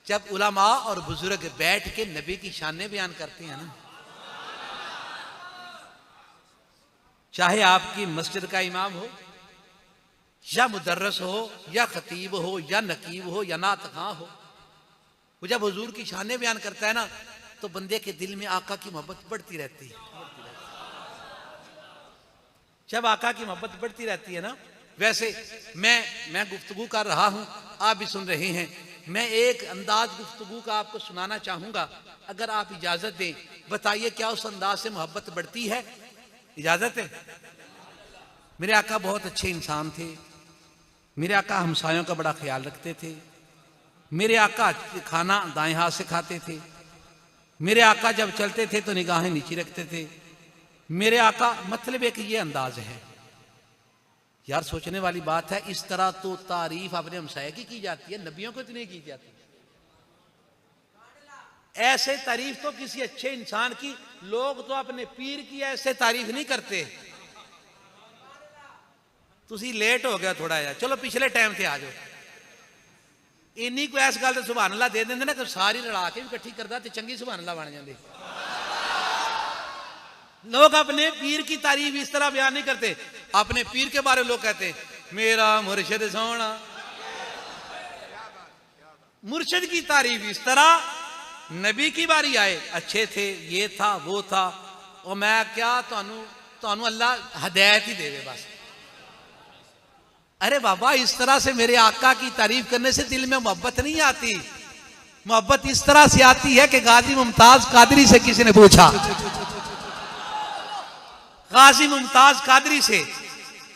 जब उलमा और बुजुर्ग बैठ के नबी की शानें बयान करते हैं ना, चाहे आपकी मस्जिद का इमाम हो या मुदर्रस हो या खतीब हो या नकीब हो या नात खां हो, वो जब हुजूर की शानें बयान करता है ना तो बंदे के दिल में आका की मोहब्बत बढ़ती रहती है। जब आका की मोहब्बत बढ़ती रहती है ना, वैसे मैं गुफ्तगू कर रहा हूं, आप भी सुन रहे हैं। मैं एक अंदाज गुफ्तगू का आपको सुनाना चाहूंगा, अगर आप इजाजत दें। बताइए क्या उस अंदाज से मोहब्बत बढ़ती है? इजाजत है? मेरे आका बहुत अच्छे इंसान थे, मेरे आका हमसायों का बड़ा ख्याल रखते थे, मेरे आका खाना दाएं हाथ से खाते थे, मेरे आका जब चलते थे तो निगाहें नीचे रखते थे, मेरे आका मतलब एक ये अंदाज है। यार सोचने वाली बात है, इस तरह तो तारीफ अपने हमसाये की जाती है, नबियों को इतनी की जाती है। ऐसे तारीफ तो किसी अच्छे इंसान की, लोग तो अपने पीर की ऐसे तारीफ नहीं करते। तुसी लेट हो गया थोड़ा यार, चलो पिछले टाइम से आ जाओ। इन्नी को इस गल तो सुभान अल्लाह दे देंगे ना कि सारी लड़ा के भी इकट्ठी करता तो चंगी सुभान अल्लाह बन जाती। लोग अपने पीर की तारीफ इस तरह बयान नहीं करते। अपने पीर के बारे में लोग कहते हैं मेरा मुर्शिद सोना। मुर्शिद की तारीफ इस तरह, नबी की बारी आए अच्छे थे, ये था वो था, और मैं क्या तानू अल्लाह हदायत ही देवे बस। अरे बाबा इस तरह से मेरे आका की तारीफ करने से दिल में मोहब्बत नहीं आती। मोहब्बत इस तरह से आती है कि गाजी मुमताज कादरी से किसी ने पूछा, गाजी मुमताज कादरी से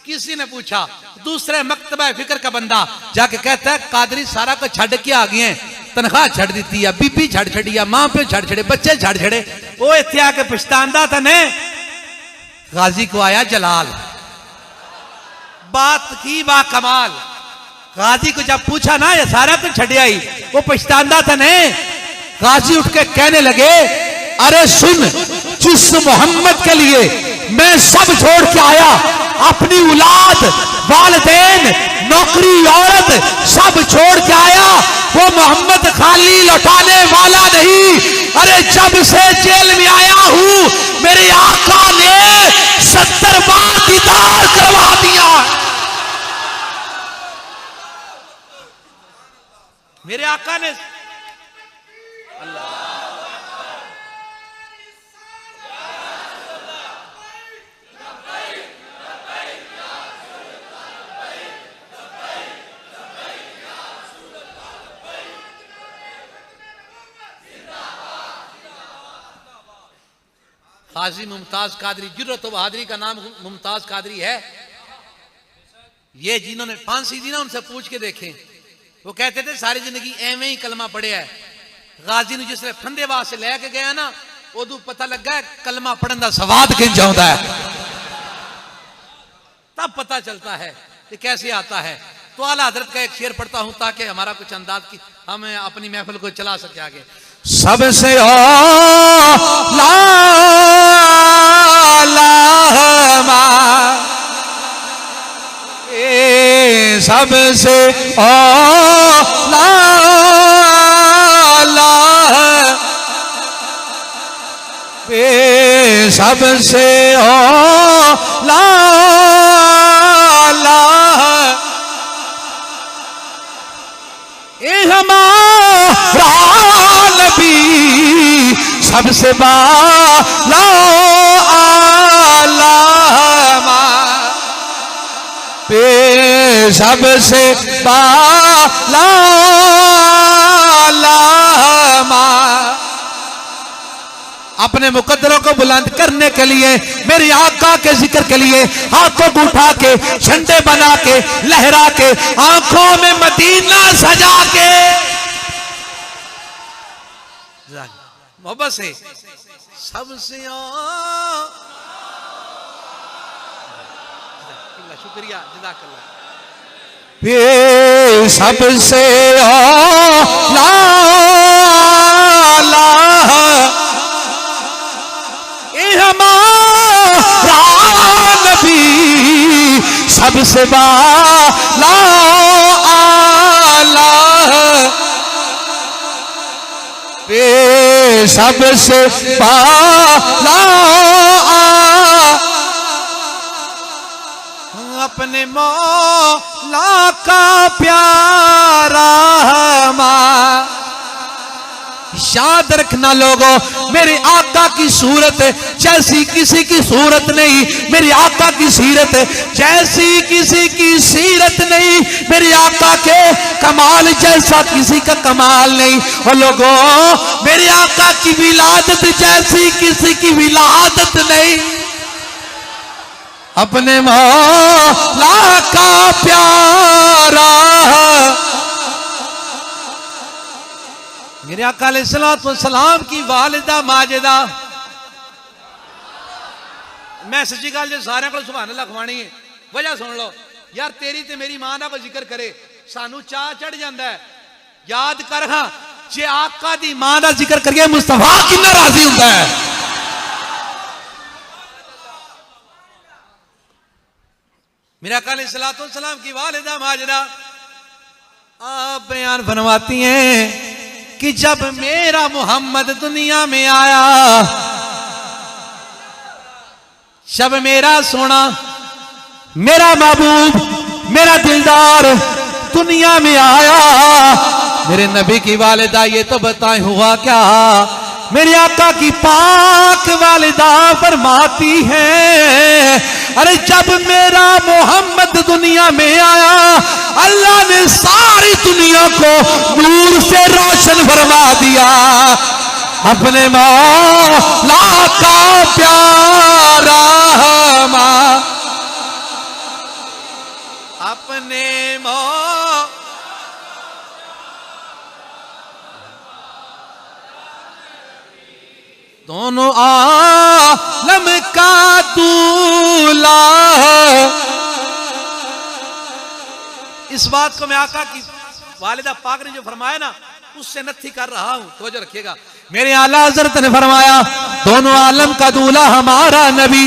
किसी ने पूछा, दूसरे मकतबा फिक्र का बंदा जाके कहता है कादरी सारा को छड़ के आ गए हैं, तनख्वाह छड़ दी है, बीबी छड़ छड़ी है, मां प्यो छड़ छड़े, बच्चे छड़ छड़े, वो इत्थे आके पछतांदा था ने। गाजी को आया जलाल, बात की बा कमाल। गाजी को जब पूछा ना ये सारा कुछ छड़ आई, वो पछतांदा था ने। गाजी उठ के कहने लगे, अरे सुन, जिस मोहम्मद के लिए मैं सब छोड़ के आया, अपनी औलाद, वालिदैन, नौकरी, औरत सब छोड़ के आया, वो मोहम्मद खाली लौटाने वाला नहीं। अरे जब से जेल में आया हूं, मेरे आका ने 70 बार दीदार करवा दिया। मेरे आका ने काजी मुमताज कादरी, जुर्रत व बहादुरी का नाम मुमताज कादरी है। ये जिन्होंने फांसी दी ना, उनसे पूछ के देखें, वो कहते थे सारी जिंदगी एवं ही कलमा पढ़े है। गाजी ने जिसने फंदेबाज से लेके गया ना, उदू पता लगा है कलमा पढ़ने का स्वाद किंज आउंदा है, तब पता चलता है कि कैसे आता है। तो आला हजरत का एक शेर पढ़ता हूं ताकि हमारा कुछ अंदाज की हम अपनी महफिल को चला सके आगे। सबसे सबसे सबसे हमारा नबी सबसे बाला सबसे बाला अपने मुकद्दरों को बुलंद करने के लिए, मेरे आका के जिक्र के लिए हाथों को उठा के, झंडे बना के, लहरा के, आंखों में मदीना सजा के, मोहब्बत से सबसे शुक्रिया जज़ाकल्लाह। सबसे हमारा नबी सबसे बाला सबसे बाला अपने मौला का प्यारा याद रखना लोगों, मेरे आका की सूरत जैसी किसी की सूरत नहीं, मेरे आका की सीरत जैसी किसी की सीरत नहीं, मेरे आका के कमाल जैसा किसी का कमाल नहीं। और लोगों, मेरे आका की विलादत जैसी किसी की विलादत नहीं। अपने मौला का प्यारा मेरे आका अलैहिस्सलाम की वालिदा माजिदा। मैं सच्ची गल जो सारे को सुभान अल्लाह खवानी है, वजह सुन लो यार, तेरी ते मेरी मां का कोई जिक्र करे सानू चाह चढ़ जाता है। याद कर हाँ, जे आका दी मां का जिक्र करिए मुस्तफा कितना राजी होता है। मेरे आका अलैहिस्सलाम की वालिदा माजिदा आप बयान फरमाती हैं कि जब मेरा मोहम्मद दुनिया में आया, जब मेरा सोना, मेरा महबूब, मेरा दिलदार दुनिया में आया, मेरे नबी की वालिदा ये तो बताएं हुआ क्या। मेरे आका की पाक वालिदा फरमाती है, अरे जब मेरा मोहम्मद दुनिया में आया, अल्लाह ने सारी दुनिया को नूर से रोशन फरमा दिया। अपने मौला का प्यारा मां, अपने दोनों आलम का दूल्हा। इस बात को मैं आका की वालिदा पाक ने जो फरमाया ना उससे नथी कर रहा हूं, तो जो रखिएगा। मेरे आला हज़रत ने फरमाया दोनों आलम का दूल्हा हमारा नबी।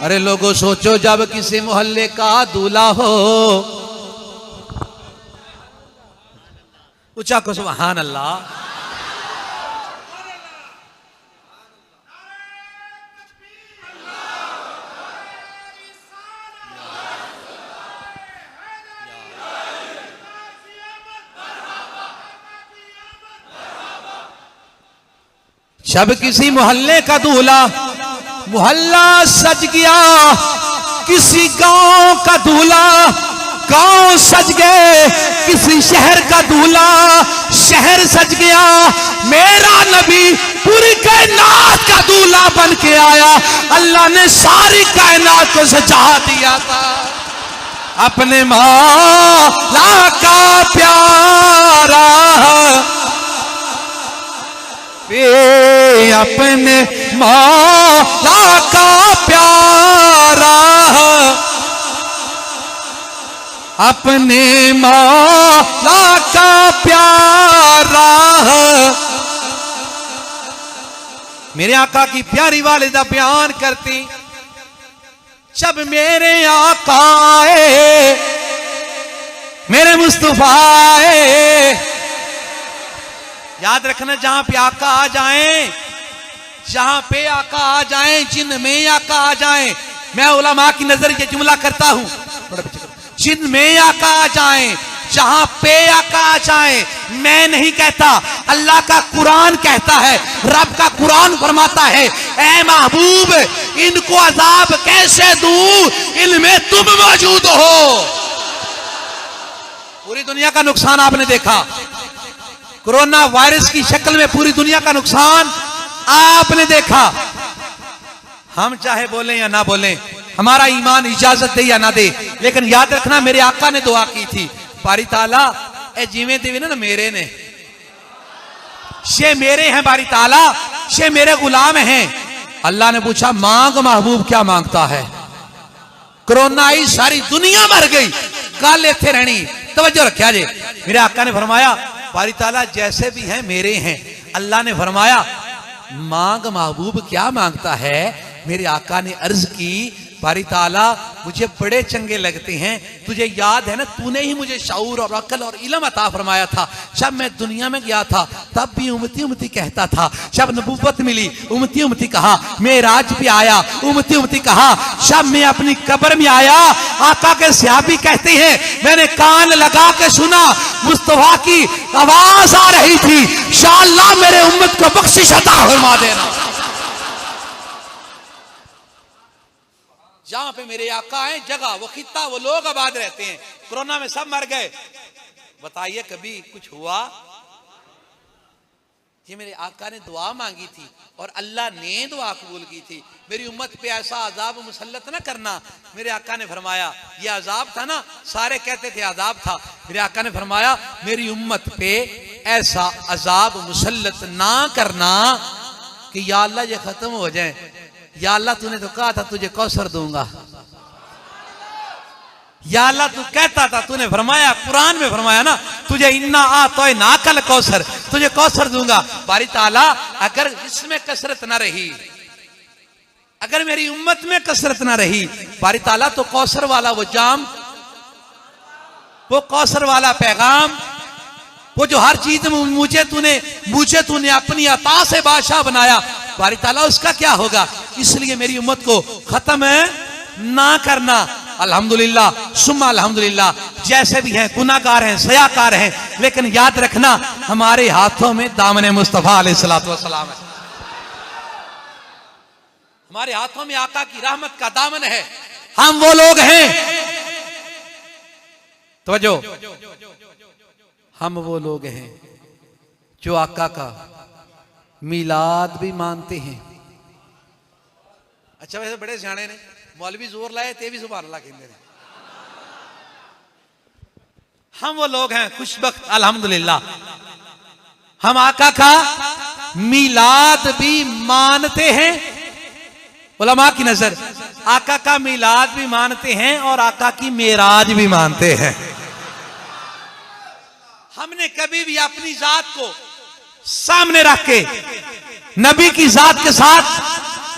अरे लोगों सोचो जब किसी मोहल्ले का दूल्हा हो, ऊंचा को सुभान अल्लाह। जब किसी मोहल्ले का दूल्हा, मोहल्ला सज गया, किसी गांव का दूल्हा, गांव सज गए, किसी शहर का दूल्हा, शहर सज गया। मेरा नबी पूरी कायनात का दूल्हा बन के आया। अल्लाह ने सारी कायनात को सजा दिया था। अपने मौला का प्यारा अपने मौला का प्यारा, अपने मौला का प्यारा। मेरे आका की प्यारी वालिदा बयान करती, जब मेरे आका आए, मेरे मुस्तफा आए। याद रखना जहां पे आका आ जाएं, जहां पे आका आ जाएं, जिन में आका आ जाएं। मैं उलमा की नजर ये जुमला करता हूं, जिन में आका आ जाएं, जहां पे आका आ जाएं। मैं नहीं कहता, अल्लाह का कुरान कहता है, रब का कुरान फरमाता है, ऐ महबूब इनको अजाब कैसे दूं, इनमें तुम मौजूद हो। पूरी दुनिया का नुकसान आपने देखा, कोरोना वायरस की शक्ल में पूरी दुनिया का नुकसान आपने देखा। हम चाहे बोलें या ना बोलें, हमारा ईमान इजाजत दे या ना दे, लेकिन याद रखना मेरे आका ने दुआ की थी, बारी ताला ए जिमें देवे ना मेरे ने, शे मेरे हैं बारी ताला, शे मेरे गुलाम हैं। अल्लाह ने पूछा मांग महबूब क्या मांगता है। कोरोना आई, सारी दुनिया मर गई, कल इत्थे रहनी। तवज्जो रखिया जे, मेरे आका ने फरमाया बारी ताला जैसे भी हैं मेरे हैं। अल्लाह ने फरमाया मांग महबूब क्या मांगता है। मेरे आका ने अर्ज की बारी ताला मुझे बड़े चंगे लगते हैं, तुझे याद है ना, तूने ही मुझे शऊर और अकल और इल्म अता फरमाया था। जब मैं दुनिया में गया था तब भी उम्मती उम्मती कहता था, जब नबूवत मिली उम्मती उम्मती कहा, मेराज पे आया उम्मती उम्मती कहा, जब मैं अपनी कब्र में आया आका के सहाबी कहते हैं मैंने कान लगा के सुना, मुस्तफा की आवाज आ रही थी, इंशाअल्लाह मेरे उम्मत को बख्शिश अता फरमा देना। जहां पे मेरे आका है जगह, वो खित्ता, वो लोग आबाद रहते हैं। कोरोना में सब मर गए, बताइए कभी कुछ हुआ? ये मेरे आका ने दुआ मांगी थी और अल्लाह ने दुआ कबूल की थी, मेरी उम्मत पे ऐसा अजाब मुसल्लत ना करना। मेरे आका ने फरमाया ये अजाब था ना, सारे कहते थे अजाब था, मेरे आका ने फरमाया मेरी उम्मत पे ऐसा अजाब मुसल्लत ना करना कि या अल्लाह ये खत्म हो जाए। या अल्लाह तूने तो कहा था तुझे कौसर दूंगा, या अल्लाह तू कहता था, तूने फरमाया कुरान में फरमाया ना, तुझे इन्ना आ तो ना कल कौसर, तुझे कौसर दूंगा। बारी ताला अगर इसमें कसरत ना रही, अगर मेरी उम्मत में कसरत ना रही बारी ताला, तो कौसर वाला वो जाम, वो कौसर वाला पैगाम, वो जो हर चीज में मुझे तूने अपनी अता से बादशाह बनाया, बारी ताला उसका क्या होगा। इसलिए मेरी उम्मत को खत्म ना करना। अल्हम्दुलिल्लाह सुम्मा अल्हम्दुलिल्लाह, जैसे भी हैं गुनाहगार हैं, सयाकार हैं, लेकिन याद रखना हमारे हाथों में दामन मुस्तफा अलैहिस्सलातु वस्सलाम है, हमारे हाथों में आका की रहमत का दामन है। हम वो लोग हैं, तवज्जो, हम वो लोग हैं जो आका का मिलाद भी मानते हैं। अच्छा वैसे बड़े सियाने ने मौलवी जोर लाए ते भी सुभान अल्लाह कहते हैं। हम वो लोग हैं खुशबख्त अल्हम्दुलिल्लाह, हम आका का मीलाद भी मानते हैं उलमा की नजर, आका का मीलाद भी मानते हैं और आका की मेराज भी मानते हैं। हमने कभी भी अपनी जात को सामने रख के नबी की जात के साथ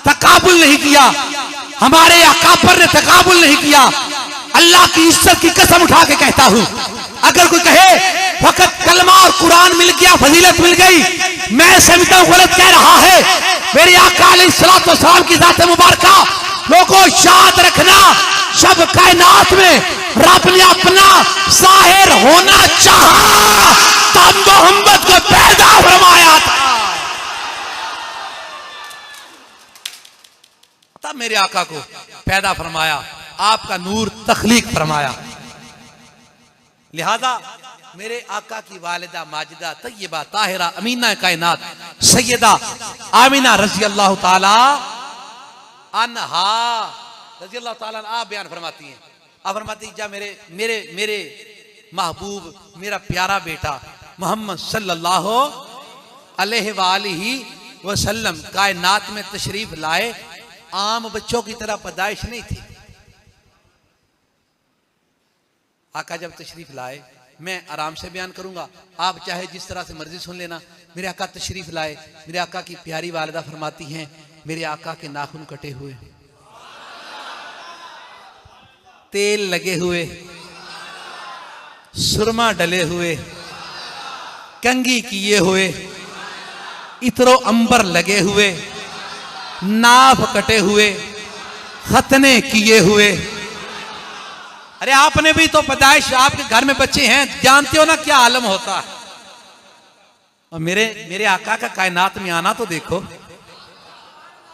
तकाबुल नहीं किया, हमारे अकाबर ने तकाबुल नहीं किया। अल्लाह की इज्जत की कसम उठा के कहता हूं, अगर कोई कहे फकत कलमा और कुरान मिल गया, फजीलत मिल गई, मैं समझता हूं गलत कह रहा है। मेरे आका अलैहिस्सलातु वस्सलाम की जात मुबारका, लोगों याद रखना, सब कायनात में रब ने अपना जाहिर होना चाहा तब मोहम्मद को पैदा फरमाया था, तब मेरे आका को पैदा फरमाया, आपका नूर तख्लीक फरमाया। लिहाजा मेरे आका की वालिदा माजिदा तय्यबा ताहिरा अमीना कायनात सैयदा आमिना रजी अल्लाह ताला अन्हा रजी अल्लाह ताला आप बयान फरमाती हैं, आप फरमाती जा मेरे मेरे मेरे महबूब, मेरा प्यारा बेटा मोहम्मद सल्लल्लाहु अलैहि वसल्लम कायनात में तशरीफ लाए, आम बच्चों की तरह पैदाइश नहीं थी। आका जब तशरीफ लाए, मैं आराम से बयान करूंगा, आप चाहे जिस तरह से मर्जी सुन लेना। मेरे आका तशरीफ लाए, मेरे आका की प्यारी वालिदा फरमाती हैं, मेरे आका के नाखून कटे हुए, तेल लगे हुए, सुरमा डले हुए, कंघी किए हुए, इतरो अंबर लगे हुए, नाफ कटे हुए, खतने किए हुए। अरे आपने भी तो पैदाइश, आपके घर में बच्चे हैं, जानते हो ना क्या आलम होता है। और मेरे आका का कायनात में आना तो देखो,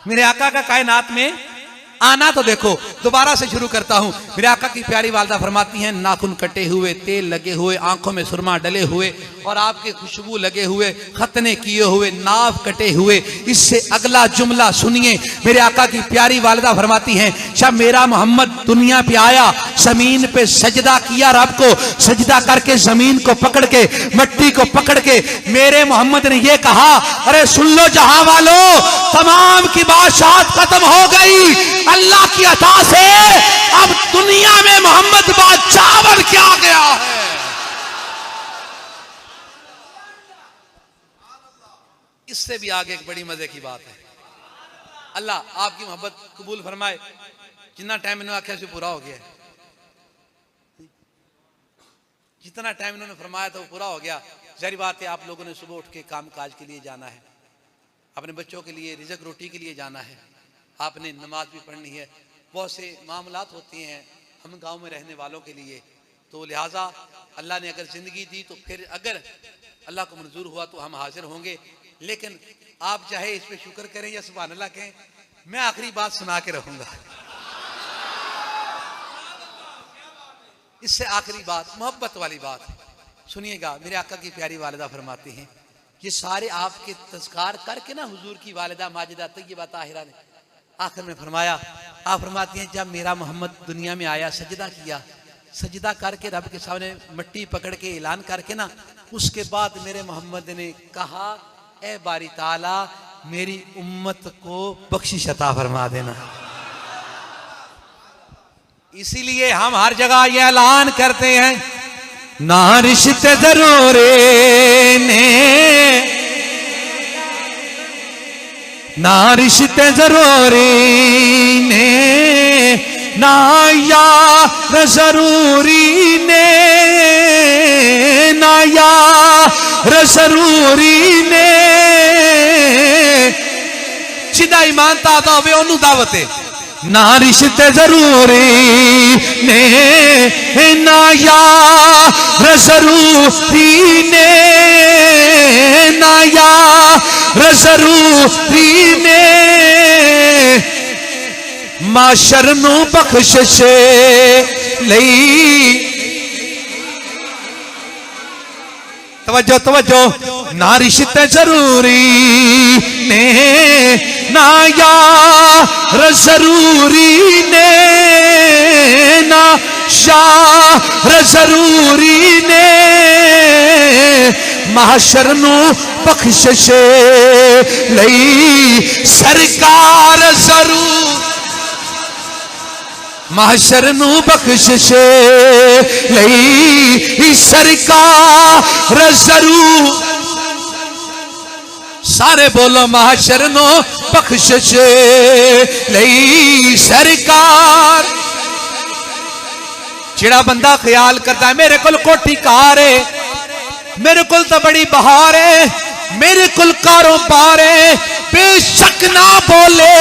मेरे आका का कायनात में आना तो देखो। दोबारा से शुरू करता हूं। मेरे आका की प्यारी वालिदा फरमाती हैं, नाखून कटे हुए, तेल लगे हुए, आंखों में सुरमा डले हुए और आपके खुशबू लगे हुए, खतने किए हुए, नाव कटे हुए। इससे अगला जुमला सुनिए, मेरे आका की प्यारी वालिदा फरमाती हैं, जब मेरा मोहम्मद दुनिया पे आया, जमीन पे सजदा किया, रब को सजदा करके जमीन को पकड़ के, मट्टी को पकड़ के मेरे मोहम्मद ने यह कहा, अरे सुन लो जहां वालों, तमाम की बादशाहत खत्म हो गई, अल्लाह की अता से अब दुनिया में मोहम्मद बादशाह बन के आ गया है। इससे भी आगे एक बड़ी मजे की बात है। अल्लाह आपकी मोहब्बत कबूल फरमाए। जितना टाइम इन्होंने आख्या से पूरा हो गया है, जितना टाइम इन्होंने फरमाया था वो पूरा हो गया। जाहिर बात है आप लोगों ने सुबह उठ के काम काज के लिए जाना है, अपने बच्चों के लिए रिज़्क रोटी के लिए जाना है, आपने नमाज भी पढ़नी है, बहुत से मामलात होते हैं हम गांव में रहने वालों के लिए। तो लिहाजा अल्लाह ने अगर ज़िंदगी दी तो फिर अगर अल्लाह को मंजूर हुआ तो हम हाजिर होंगे। लेकिन आप चाहे इस पे शुक्र करें या सुभान अल्लाह कहें, मैं आखिरी बात सुना के रहूंगा। इससे आखिरी बात मोहब्बत वाली बात सुनिएगा। मेरे आका की प्यारी वालिदा फरमाती हैं, ये सारे आपके तज़कार करके ना हुजूर की वालिदा माजिदा तय्यबा ताहिरा ने आखिर में फरमाया, आप फरमाती हैं, जब मेरा मोहम्मद दुनिया में आया, सजदा किया, सजदा करके रब के सामने मट्टी पकड़ के ऐलान करके ना, उसके बाद मेरे मोहम्मद ने कहा, ए बारी ताला मेरी उम्मत को बख्शिश अता फरमा देना। इसीलिए हम हर जगह ये ऐलान करते हैं, ना रिश्ते जरूरे ने, ना रिश्ते जरूरी ने, ना यार जरूरी ने, ना यार जरूरी ने। जिदा ईमान तादा होवे ओनू दावत है। ना रिश्ते जरूरी ने, ना यार जरूरी ने, ना यार जरूरी ने। माशर नू बख्शिश लई, तवज्जो तवज्जो, ना रिश्ते जरूरी ने, ना यार जरूरी ने, ना शार जरूरी ने। महशर नू बख्शिश लई सरकार जरूर महशर नू बख्शिश लई सरकार जरूर सारे बोलो महशर नू बख्शिश लई सरकार जेड़ा बंदा ख्याल करता है मेरे कोल कोठी कार है मेरे कोल तो बड़ी बहार है मेरे कोल कारोबार है बेशक ना बोले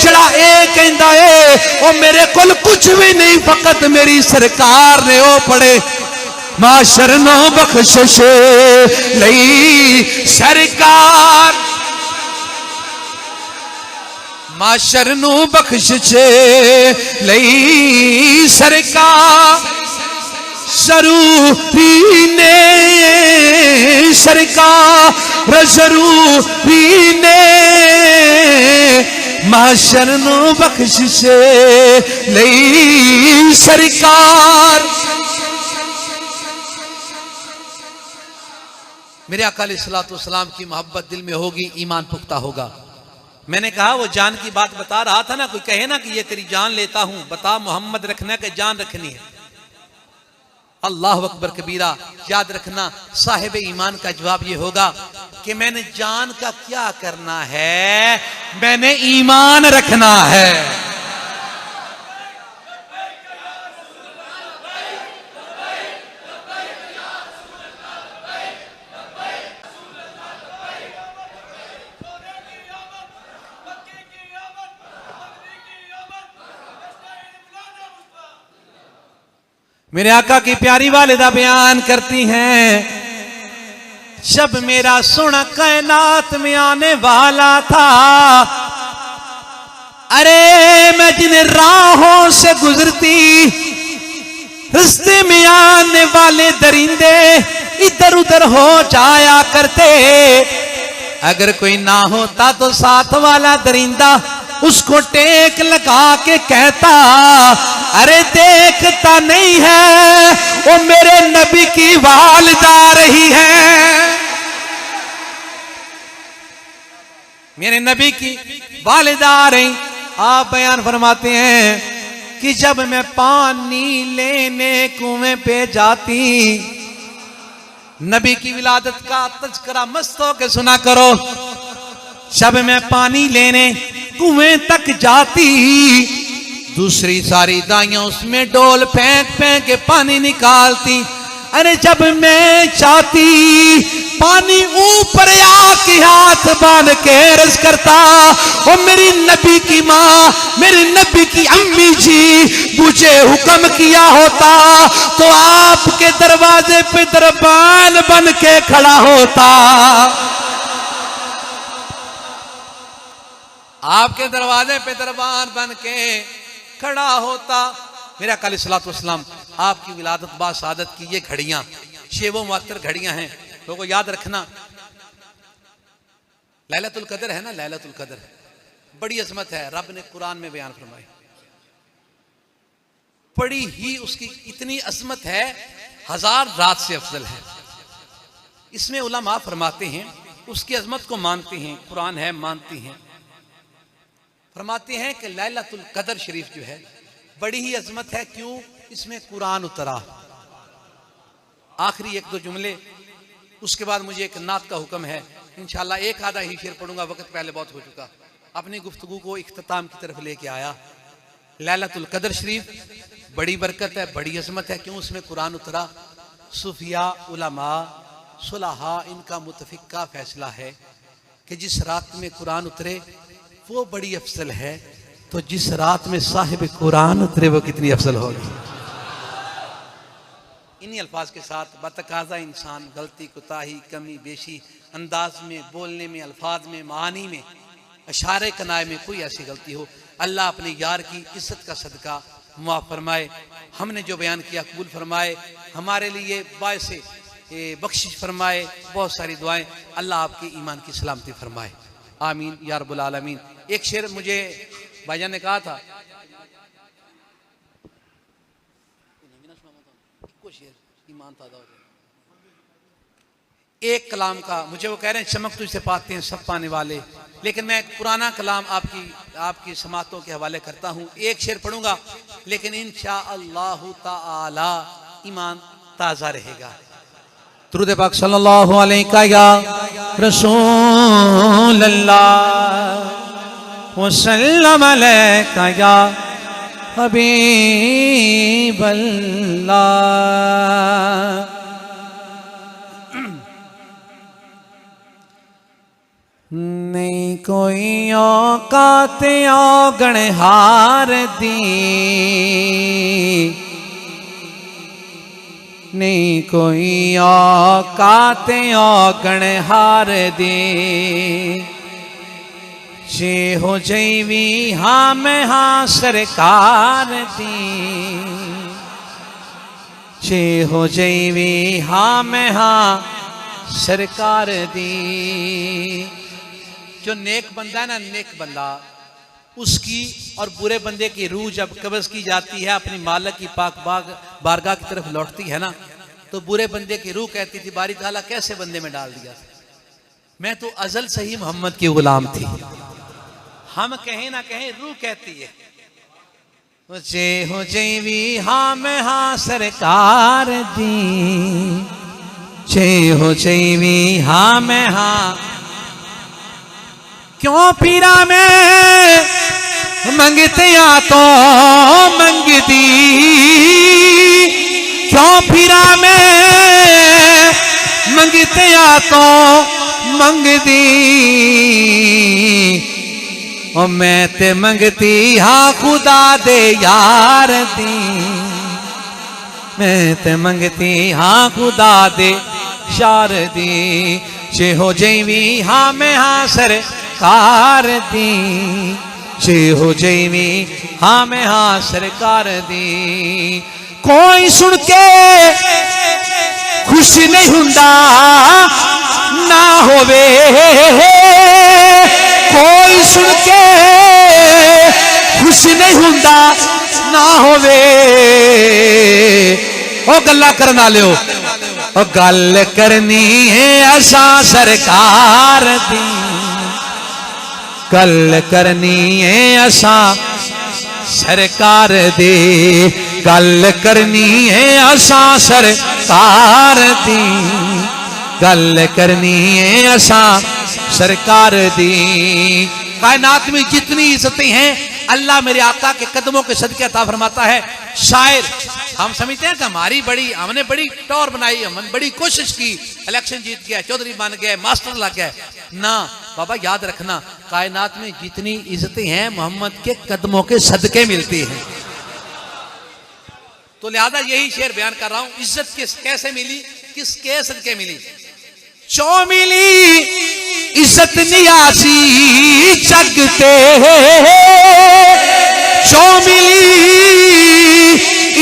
जेड़ा ए कहंदा है ओ मेरे कोल कुछ भी नहीं फकत मेरी सरकार ने ओ पड़े माशर नो बख्शिश लई सरकार माशर नू बख्शिश लई सरकार जरूरी ने सरकार जरूरी ने माशर नू बख्शिश लई सरकार मेरे आका अलैहिस्सलातु वस्सलाम की मोहब्बत दिल में होगी ईमान पुख्ता होगा। मैंने कहा वो जान की बात बता रहा था ना, कोई कहे ना कि ये तेरी जान लेता हूं, बता मोहम्मद रखना कि जान रखनी है। अल्लाह अकबर कबीरा। याद रखना साहिब ईमान का जवाब ये होगा कि मैंने जान का क्या करना है, मैंने ईमान रखना है। मेरे आका की प्यारी वालिदा बयान करती हैं, जब मेरा सोना कायनात में आने वाला था, अरे मैं जिन राहों से गुजरती रास्ते में आने वाले दरिंदे इधर उधर हो जाया करते। अगर कोई ना होता तो साथ वाला दरिंदा उसको टेक लगा के कहता, अरे देखता नहीं है वो मेरे नबी की वालिदा आ रही है, मेरे नबी की वालिदा आ रही। आप बयान फरमाते हैं कि जब मैं पानी लेने कुएं पे जाती, नबी की विलादत का तज़किरा मस्त होकर सुना करो। जब मैं पानी लेने कुएं तक जाती, दूसरी सारी दाइयां उसमें डोल फेंक फेंक के पानी निकालती। अरे जब मैं चाहती पानी ऊपर आके हाथ बांध के अर्ज करता, और मेरी नबी की माँ मेरे नबी की अम्मी जी मुझे हुक्म किया होता तो आपके दरवाजे पे दरबान बन के खड़ा होता, आपके दरवाजे पे दरबान बन के खड़ा होता। मेरा आका अलैहिस्सलातु वस्सलाम आपकी विलादत बासादत की ये घड़ियां शेवो मुअत्तर घड़ियां हैं, लोगों याद रखना। लैलतुल कदर है ना, लैलतुल कदर बड़ी अजमत है, रब ने कुरान में बयान फरमाई, बड़ी ही उसकी इतनी अजमत है, 1000 रात से अफजल है। इसमें उलमा फरमाते हैं उसकी अजमत को मानते हैं, कुरान है मानती हैं, फरमाते हैं कि लैलतुल कदर शरीफ जो है बड़ी ही अजमत है। क्यों? इसमें कुरान उतरा। आखिरी एक दो जुमले, उसके बाद मुझे एक नात का हुक्म है, इंशाल्लाह एक आधा ही शेर पढ़ूंगा, वक्त पहले बहुत हो चुका। अपनी गुफ्तगू को इख्तिताम की तरफ लेके आया। लैलतुल कदर शरीफ बड़ी बरकत है, बड़ी अजमत है। क्यों? उसमें कुरान उतरा। सूफिया उलमा सुलहा इनका मुतफिका फैसला है कि जिस रात में कुरान उतरे वो बड़ी अफजल है, तो जिस रात में साहिब कुरान उतरे वो कितनी अफजल होगी। इन्हीं अल्फाज के साथ बतकाजा इंसान गलती कुताही कमी बेशी अंदाज में, बोलने में, अल्फाज में, मानी में, अशारे कनाए में कोई ऐसी गलती हो, अल्लाह अपने यार की इज्जत का सदका मुआफ़ फरमाए। हमने जो बयान किया कबूल फरमाए, हमारे लिए बायसे बख्शिश फरमाए। बहुत सारी दुआएं, अल्लाह आपकी ईमान की सलामती फरमाए, आमीन या रब्बुल आलमीन। एक शेर मुझे भाईजान ने कहा था, एक कलाम का, मुझे वो कह रहे हैं चमक तुझसे पाते हैं सब पाने वाले, लेकिन मैं एक पुराना कलाम आपकी समातों के हवाले करता हूँ। एक शेर पढ़ूंगा, लेकिन इंशाअल्लाहु ताला ईमान ताज़ा रहेगा। दुरूद पाक सल्लल्लाहु अलैहि या रसूल अल्लाह व सल्लम अलैका या हबीब अल्लाह। नहीं कोई औकात औगणहार दी, नहीं कोई औकात औगणहार दी, जे हो जैवी हाँ मैं हाँ सरकार दी, जे हो जैवी हाँ मैं हाँ सरकार दी। जो नेक बंदा है ना, नेक बंदा, उसकी और बुरे बंदे की रूह जब कब्ज़ की जाती है, अपनी मालिक की पाक बारगाह की तरफ लौटती है ना, तो बुरे बंदे की रूह कहती थी बारी ताला कैसे बंदे में डाल दिया, मैं तो अजल से ही मोहम्मद की गुलाम थी। हम कहें ना कहें, रूह कहती है जे हो जैवी हाँ मैं हाँ सरकार दी, जे हो जैवी हाँ मैं हाँ। क्यों पीरा में मंगते आ तो मंगती, क्यों पीरा में मंगते आ तो मंगती, और मैं ते मंगती हाँ खुदा दे यार दी, मैं ते मंगती हाँ खुदा दे यार दी, जे हो जैवी हाँ मैं हाँ सरकार दी, जे हो जैवी हाँ मैं हाँ सरकार दी। कोई सुन के खुश नहीं हुंदा ना होवे, कोई सुन के खुश नहीं हुंदा ना होवे, ओ गल्ला करना लियो, ओ गल करनी है असा सरकार दी, गल करनी है असा सरकार दी, गल करनी है असा सरकार दी, गल करनी है असा सरकार दी। कायनात में जितनी इज्जतें हैं अल्लाह मेरे आका के कदमों के सदके अता फरमाता है। शायर हम समझते हैं कि हमने बड़ी टॉर बनाई, हमने बड़ी कोशिश की, इलेक्शन जीत गया, चौधरी बन गए, मास्टर लग गए ना। बाबा याद रखना, कायनात में जितनी इज्जतें हैं मोहम्मद के कदमों के सदके मिलती हैं। तो लिहाजा यही शेर बयान कर रहा हूं, इज्जत कैसे मिली, किसके सदके मिली। चो मिली इज्जत नियासी जगते, चो मिली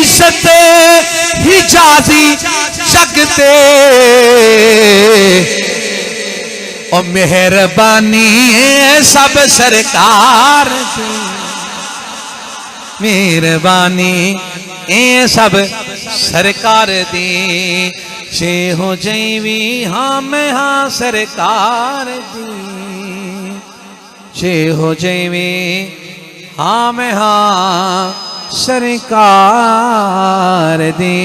इज्जत हिजाजी जगते, और मेहरबानी है सब सरकार की, मेहरबानी ए सब सरकार दी, जे हो जैवी हाँ मैं हाँ सरकार दी, जे हो जैवी हाँ मैं हाँ सरकार दी।